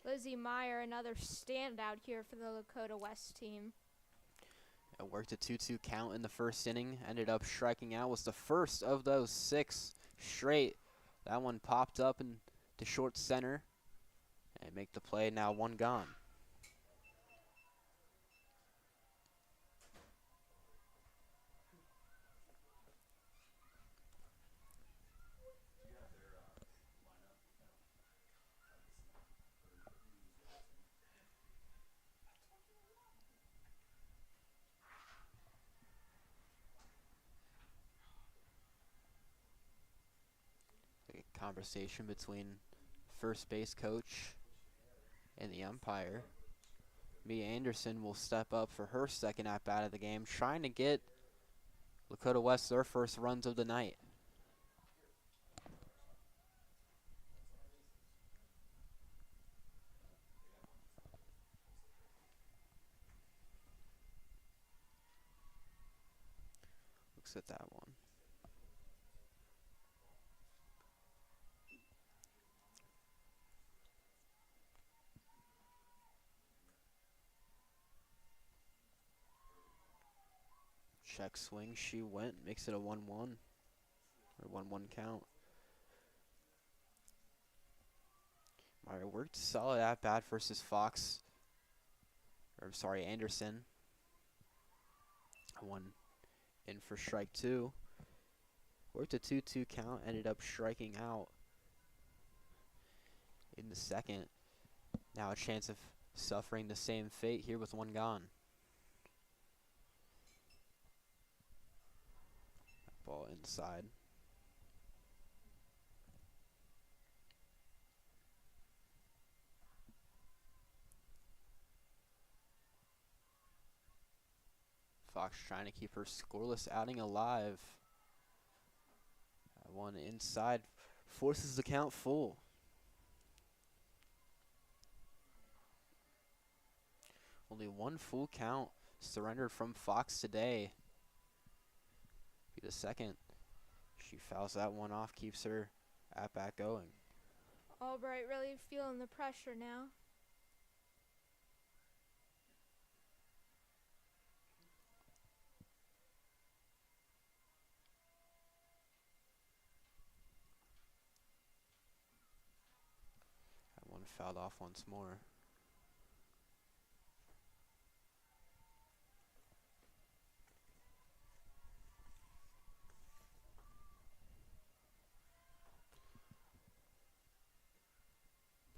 Lizzie Meyer, another standout here for the Lakota West team. It worked a 2-2 count in the first inning. Ended up striking out. Was the first of those 6 straight. That one popped up into short center. And make the play, now 1 gone. Conversation between first base coach and the umpire. Mia Anderson will step up for her second at bat of the game, trying to get Lakota West their first runs of the night. Looks at that one. Check swing, she went, makes it a 1-1, or 1-1 count. Meyer worked solid at bat versus Fox, or sorry, Anderson. One in for strike 2. Worked a 2-2 count, ended up striking out in the second. Now a chance of suffering the same fate here with 1 gone. Ball inside. Fox trying to keep her scoreless outing alive. That one inside forces the count full. Only 1 full count surrendered from Fox today. Be the second. She fouls that one off, keeps her at bat going. Albright really feeling the pressure now. That one fouled off once more.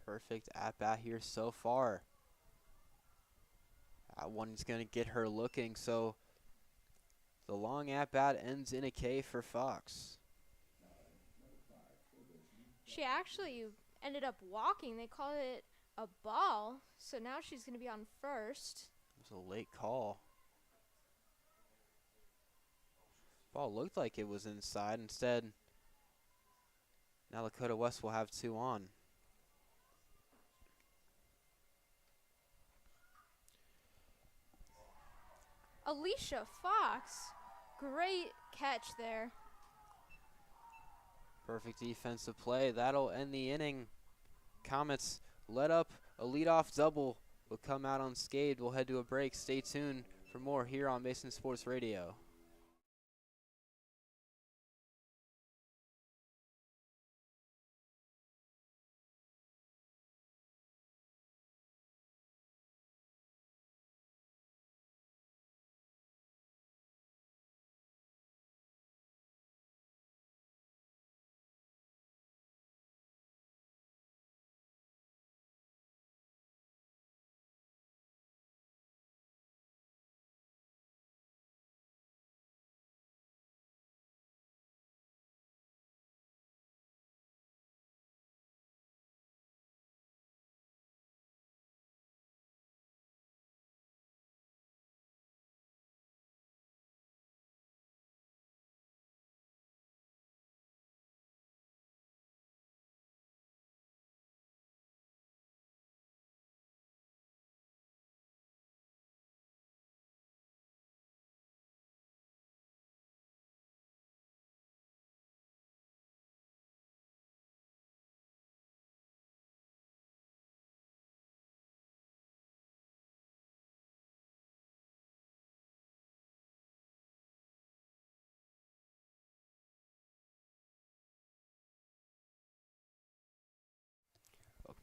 Perfect at-bat here so far. That one's going to get her looking, so the long at-bat ends in a K for Fox. She actually ended up walking. They called it a ball, so now she's going to be on first. It was a late call. Ball looked like it was inside. Instead, now Lakota West will have 2 on. Alicia Fox, great catch there. Perfect defensive play. That'll end the inning. Comets let up a leadoff double. Will come out unscathed. We'll head to a break. Stay tuned for more here on Mason Sports Radio.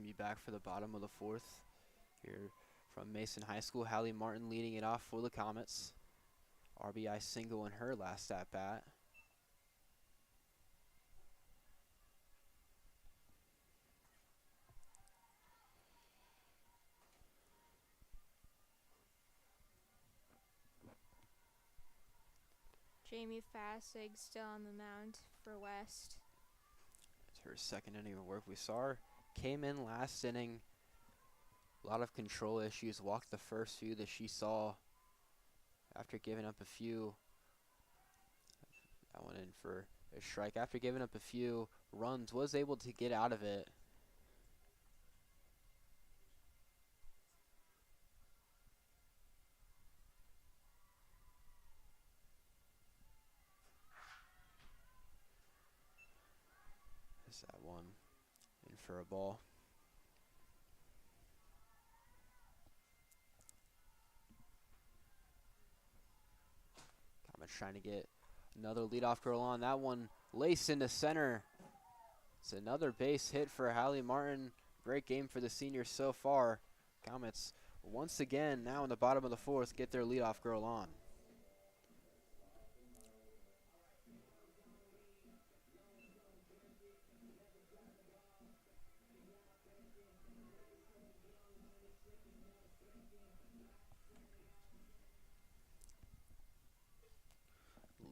welcome you back for the bottom of the fourth here from Mason High School. Hallie Martin leading it off for the Comets. RBI single in her last at-bat. Jamie Fassig still on the mound for West. It's her second inning of work. We saw her came in last inning. A lot of control issues. Walked the first few that she saw after giving up a few. That went in for a strike. After giving up a few runs, was able to get out of it. Is that one in for a ball? Comets trying to get another leadoff girl on. That one laced into center. It's another base hit for Hallie Martin. Great game for the seniors so far. Comets once again now in the bottom of the fourth get their leadoff girl on.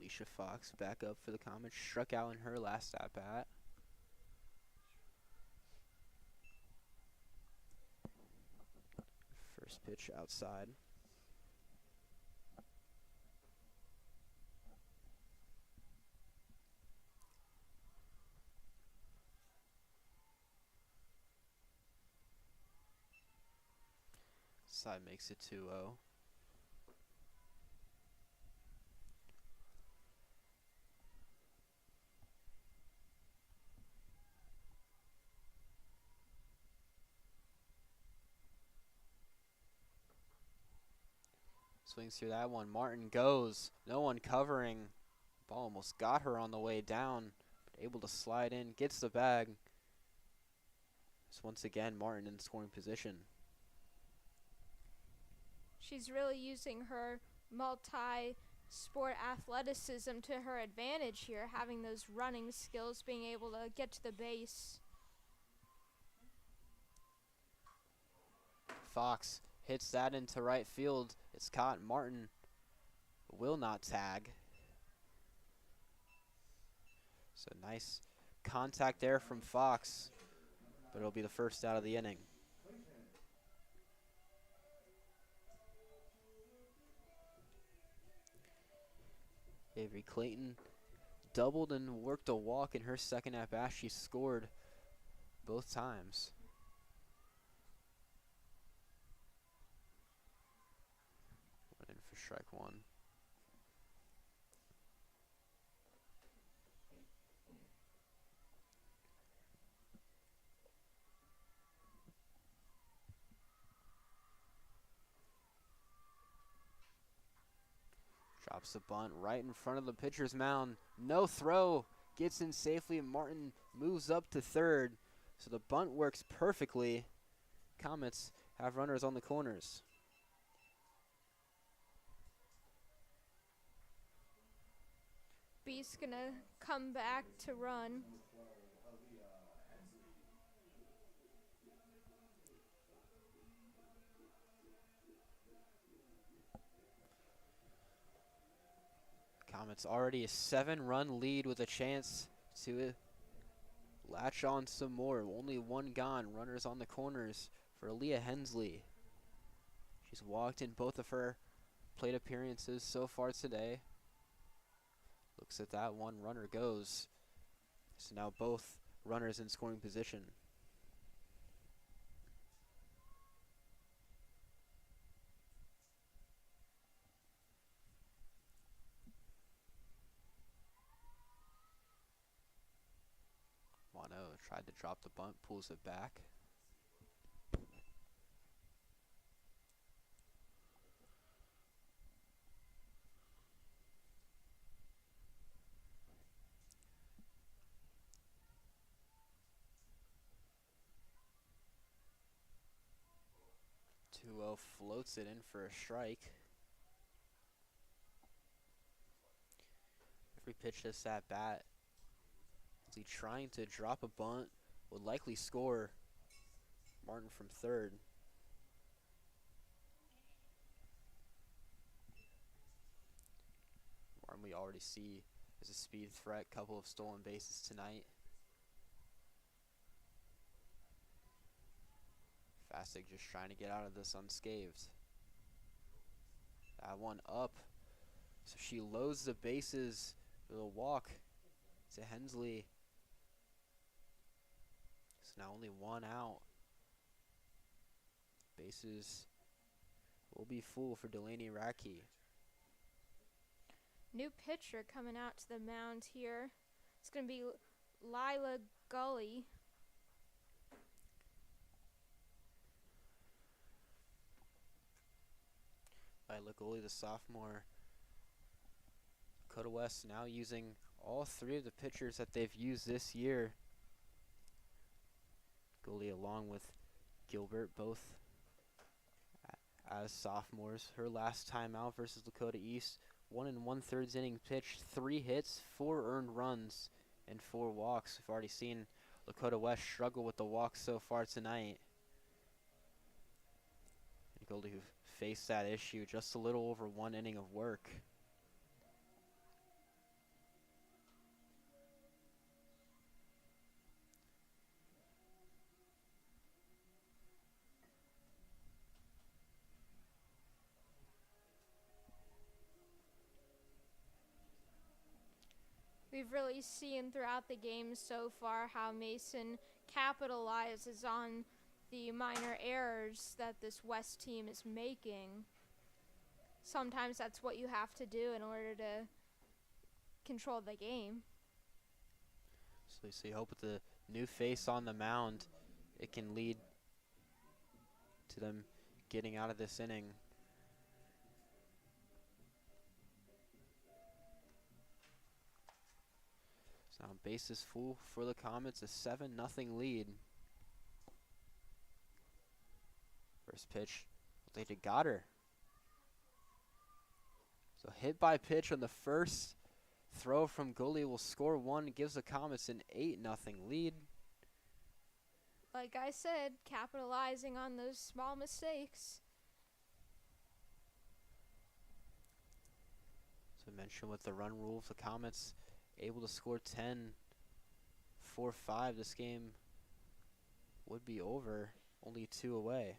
Alicia Fox back up for the Comets. Struck out in her last at-bat. First pitch outside. Side makes it 2-0. Swings through that one. Martin goes. No one covering. Ball almost got her on the way down. But able to slide in. Gets the bag. So once again, Martin in scoring position. She's really using her multi-sport athleticism to her advantage here, having those running skills, being able to get to the base. Fox hits that into right field. It's caught. Martin will not tag. So nice contact there from Fox, but it'll be the first out of the inning. Avery Clayton doubled and worked a walk in her second at bat. She scored both times. Went in for strike one. Drops the bunt right in front of the pitcher's mound. No throw. Gets in safely. Martin moves up to third. So the bunt works perfectly. Comets have runners on the corners. Beast's gonna come back to run. Comets already a 7-run lead with a chance to latch on some more. Only one gone. Runners on the corners for Aaliyah Hensley. She's walked in both of her plate appearances so far today. Looks at that, one runner goes. So now both runners in scoring position. Wano tried to drop the bunt, pulls it back. Uo floats it in for a strike. Every pitch this at bat. Is he trying to drop a bunt? Would likely score. Martin from third. Martin we already see as a speed threat. Couple of stolen bases tonight. Fastig just trying to get out of this unscathed. That one up. So she loads the bases with a walk to Hensley. So now only one out. Bases will be full for Delaney Radke. New pitcher coming out to the mound here. It's going to be Lila Gully. Lila Gully, the sophomore. Lakota West now using all three of the pitchers that they've used this year. Gully along with Gilbert, both as sophomores. Her last time out versus Lakota East, 1 1/3 inning pitch, 3 hits, 4 earned runs, and 4 walks. We've already seen Lakota West struggle with the walks so far tonight. And Gully, who faced that issue just a little over 1 inning of work. We've really seen throughout the game so far how Mason capitalizes on the minor errors that this West team is making. Sometimes that's what you have to do in order to control the game. So you hope with the new face on the mound, it can lead to them getting out of this inning. So now bases full for the Comets, a 7-0 lead. First pitch, they got her. So hit by pitch on the first throw from Gully will score 1, gives the Comets an 8-0 lead. Like I said, capitalizing on those small mistakes. So I mentioned with the run rule, the Comets able to score 10, 4-5. This game would be over, only 2 away.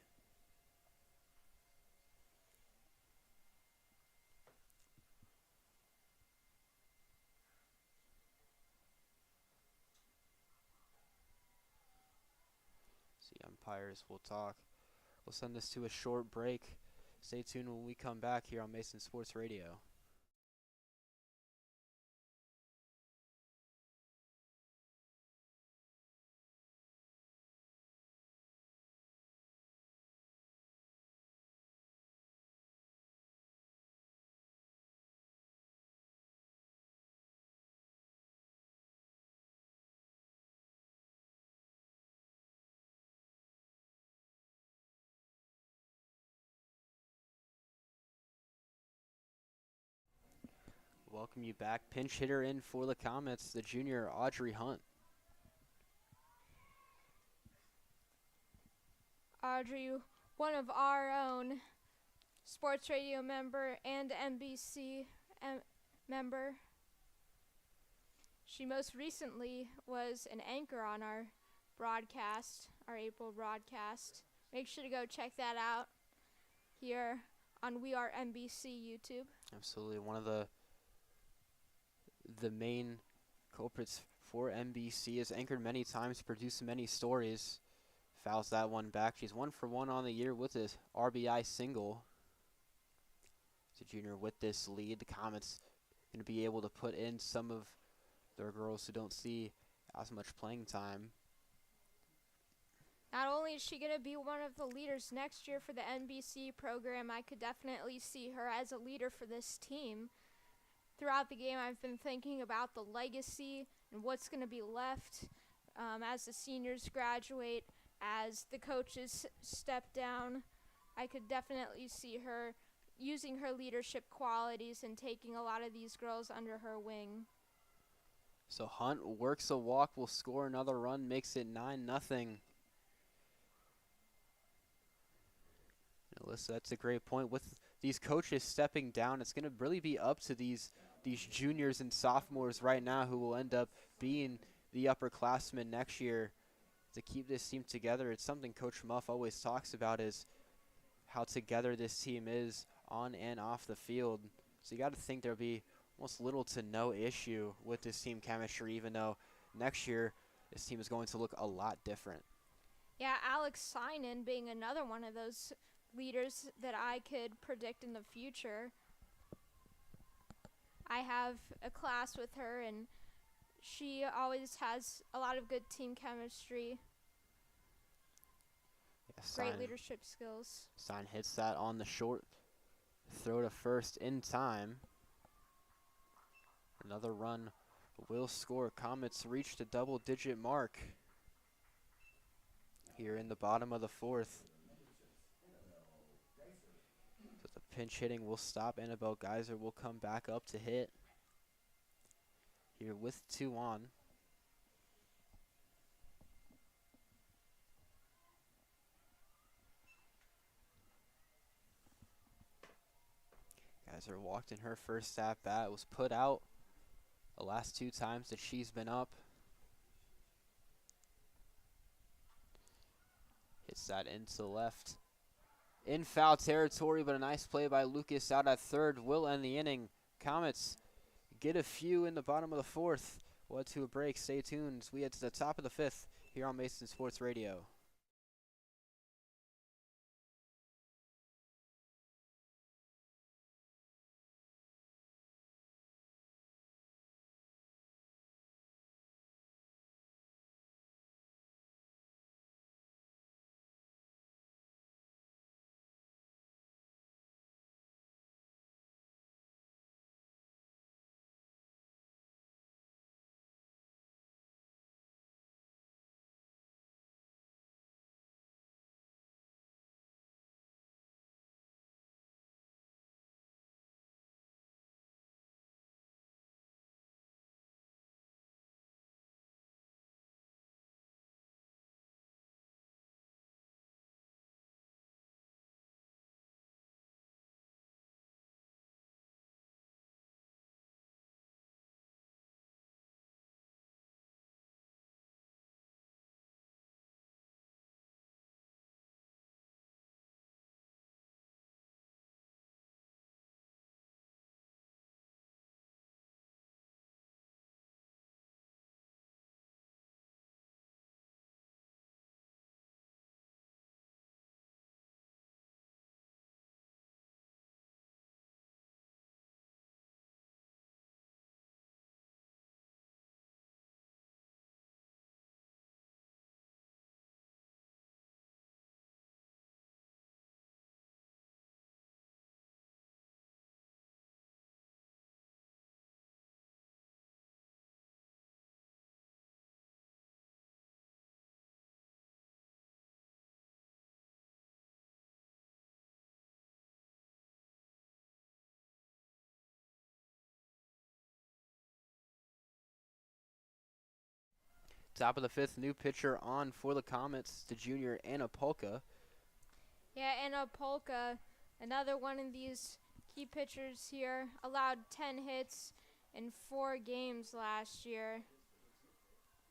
See, umpires will talk. We'll send this to a short break. Stay tuned when we come back here on Mason Sports Radio. Welcome you back. Pinch hitter in for the Comets, the junior Audrey Hunt. Audrey, one of our own, sports radio member and NBC member. She most recently was an anchor on our broadcast, our April broadcast. Make sure to go check that out here on We Are NBC YouTube. Absolutely, one of the main culprits for NBC, has anchored many times, produced many stories. Fouls that one back. She's 1 for 1 on the year with a RBI single. As a junior with this lead, the Comets going to be able to put in some of their girls who don't see as much playing time. Not only is she going to be one of the leaders next year for the NBC program, I could definitely see her as a leader for this team. Throughout the game, I've been thinking about the legacy and what's going to be left as the seniors graduate, as the coaches step down. I could definitely see her using her leadership qualities and taking a lot of these girls under her wing. So Hunt works a walk, will score another run, makes it 9-0. Alyssa, that's a great point. With these coaches stepping down, it's going to really be up to these juniors and sophomores right now who will end up being the upperclassmen next year to keep this team together. It's something Coach Muff always talks about, is how together this team is on and off the field. So you got to think there'll be almost little to no issue with this team chemistry, even though next year this team is going to look a lot different. Yeah, Alex Synan being another one of those leaders that I could predict in the future. I have a class with her, and she always has a lot of good team chemistry. Yeah, Great leadership skills. Sign hits that on the short throw to first in time. Another run will score. Comets reach the double-digit mark here in the bottom of the fourth. So the pinch hitting will stop. Annabelle Geyser will come back up to hit here with 2 on. Geyser walked in her first at bat, was put out the last 2 times that she's been up. Hits that into left. In foul territory, but a nice play by Lucas out at third will end the inning. Comets get a few in the bottom of the fourth. We'll head to a break. Stay tuned. We head to the top of the fifth here on Mason Sports Radio. Top of the fifth, new pitcher on for the Comets, the junior Anna Polka. Yeah, Anna Polka, another one of these key pitchers here, allowed 10 hits in 4 games last year.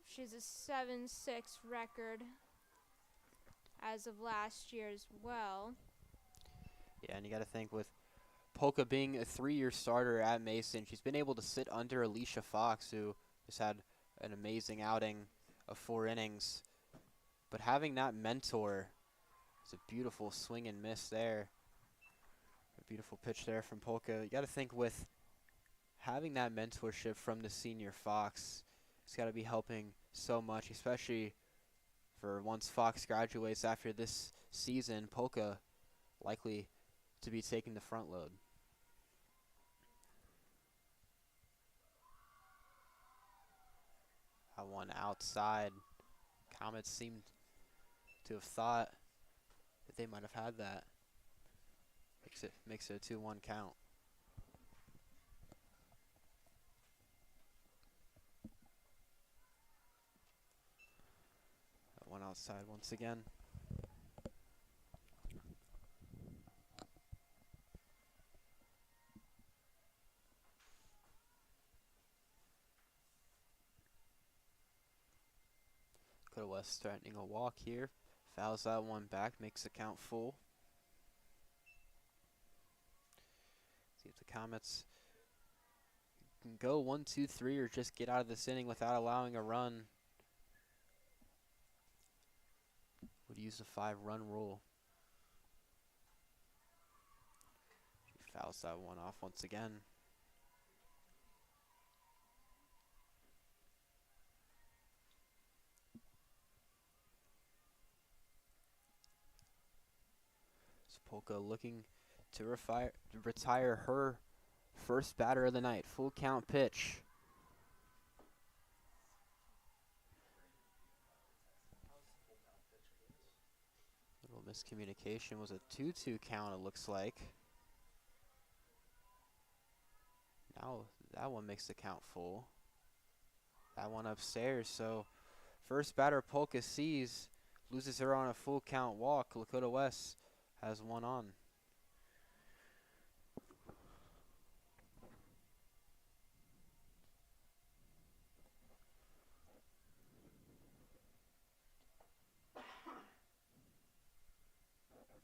She's a 7-6 record as of last year as well. Yeah, and you got to think, with Polka being a 3-year starter at Mason, she's been able to sit under Alicia Fox, who has had an amazing outing of 4 innings. But having that mentor, it's a beautiful swing and miss there. A beautiful pitch there from Polka. You got to think, with having that mentorship from the senior Fox, it's got to be helping so much, especially for once Fox graduates after this season. Polka likely to be taking the front load. That one outside. Comets seemed to have thought that they might have had that. Makes it a 2-1 count. That one outside once again. Lakota West threatening a walk here. Fouls that one back, makes the count full. See if the Comets can go 1, 2, 3 or just get out of this inning without allowing a run. Would use the 5-run rule. She fouls that one off once again. Polka looking to retire her first batter of the night. Full count pitch. Little miscommunication. Was a 2-2 count, it looks like. Now that one makes the count full. That one upstairs. So first batter Polka sees, loses her on a full count walk. Lakota West has one on.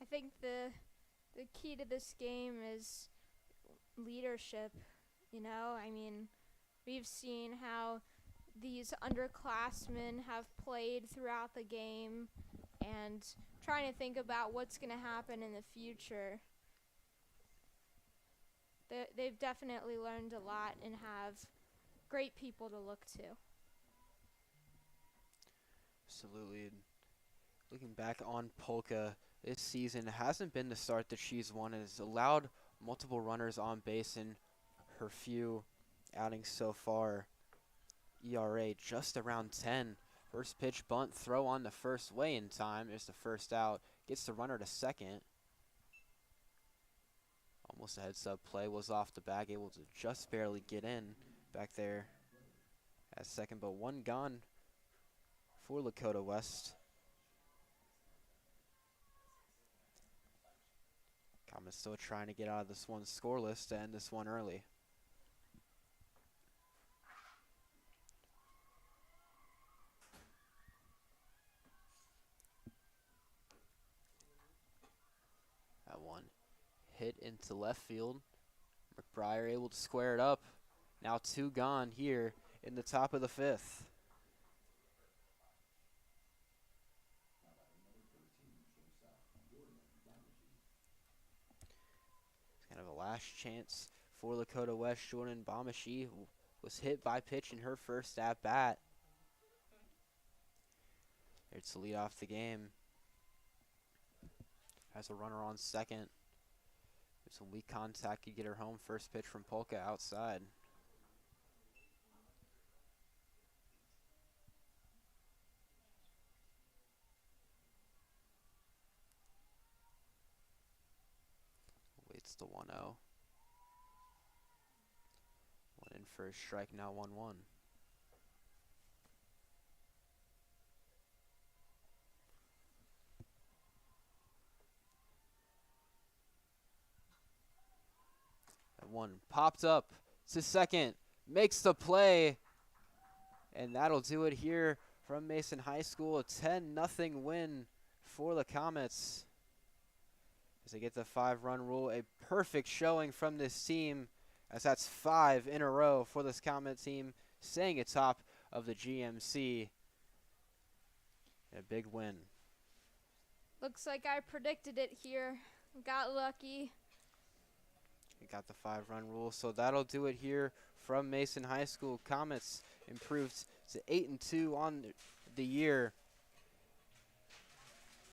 I think the key to this game is leadership. You know, I mean, we've seen how these underclassmen have played throughout the game, and trying to think about what's going to happen in the future. They've definitely learned a lot and have great people to look to. Absolutely. Looking back on Polka, this season hasn't been the start that she's wanted. Has allowed multiple runners on base in her few outings so far. ERA just around 10. First pitch bunt, throw on the first way in time. There's the first out. Gets the runner to second. Almost a heads-up play. Was off the bag. Able to just barely get in back there at second. But one gone for Lakota West. Comets still trying to get out of this one scoreless to end this one early. That one hit into left field. McBriar able to square it up. Now 2 gone here in the top of the 5th. It's kind of a last chance for Lakota West. Jordan Bamashi was hit by pitch in her first at bat. There to lead off the game. Has a runner on second. There's some weak contact. Could get her home. First pitch from Polka outside. Waits the 1-0. One in for a strike, now 1-1. One popped up to second, makes the play, and that'll do it here from Mason High School. A 10-0 win for the Comets as they get the 5-run rule. A perfect showing from this team, as that's 5 in a row for this Comet team, staying atop of the GMC. A big win. Looks like I predicted it here. Got lucky. We got the 5-run rule, so that'll do it here from Mason High School. Comets improved to 8-2 on the year.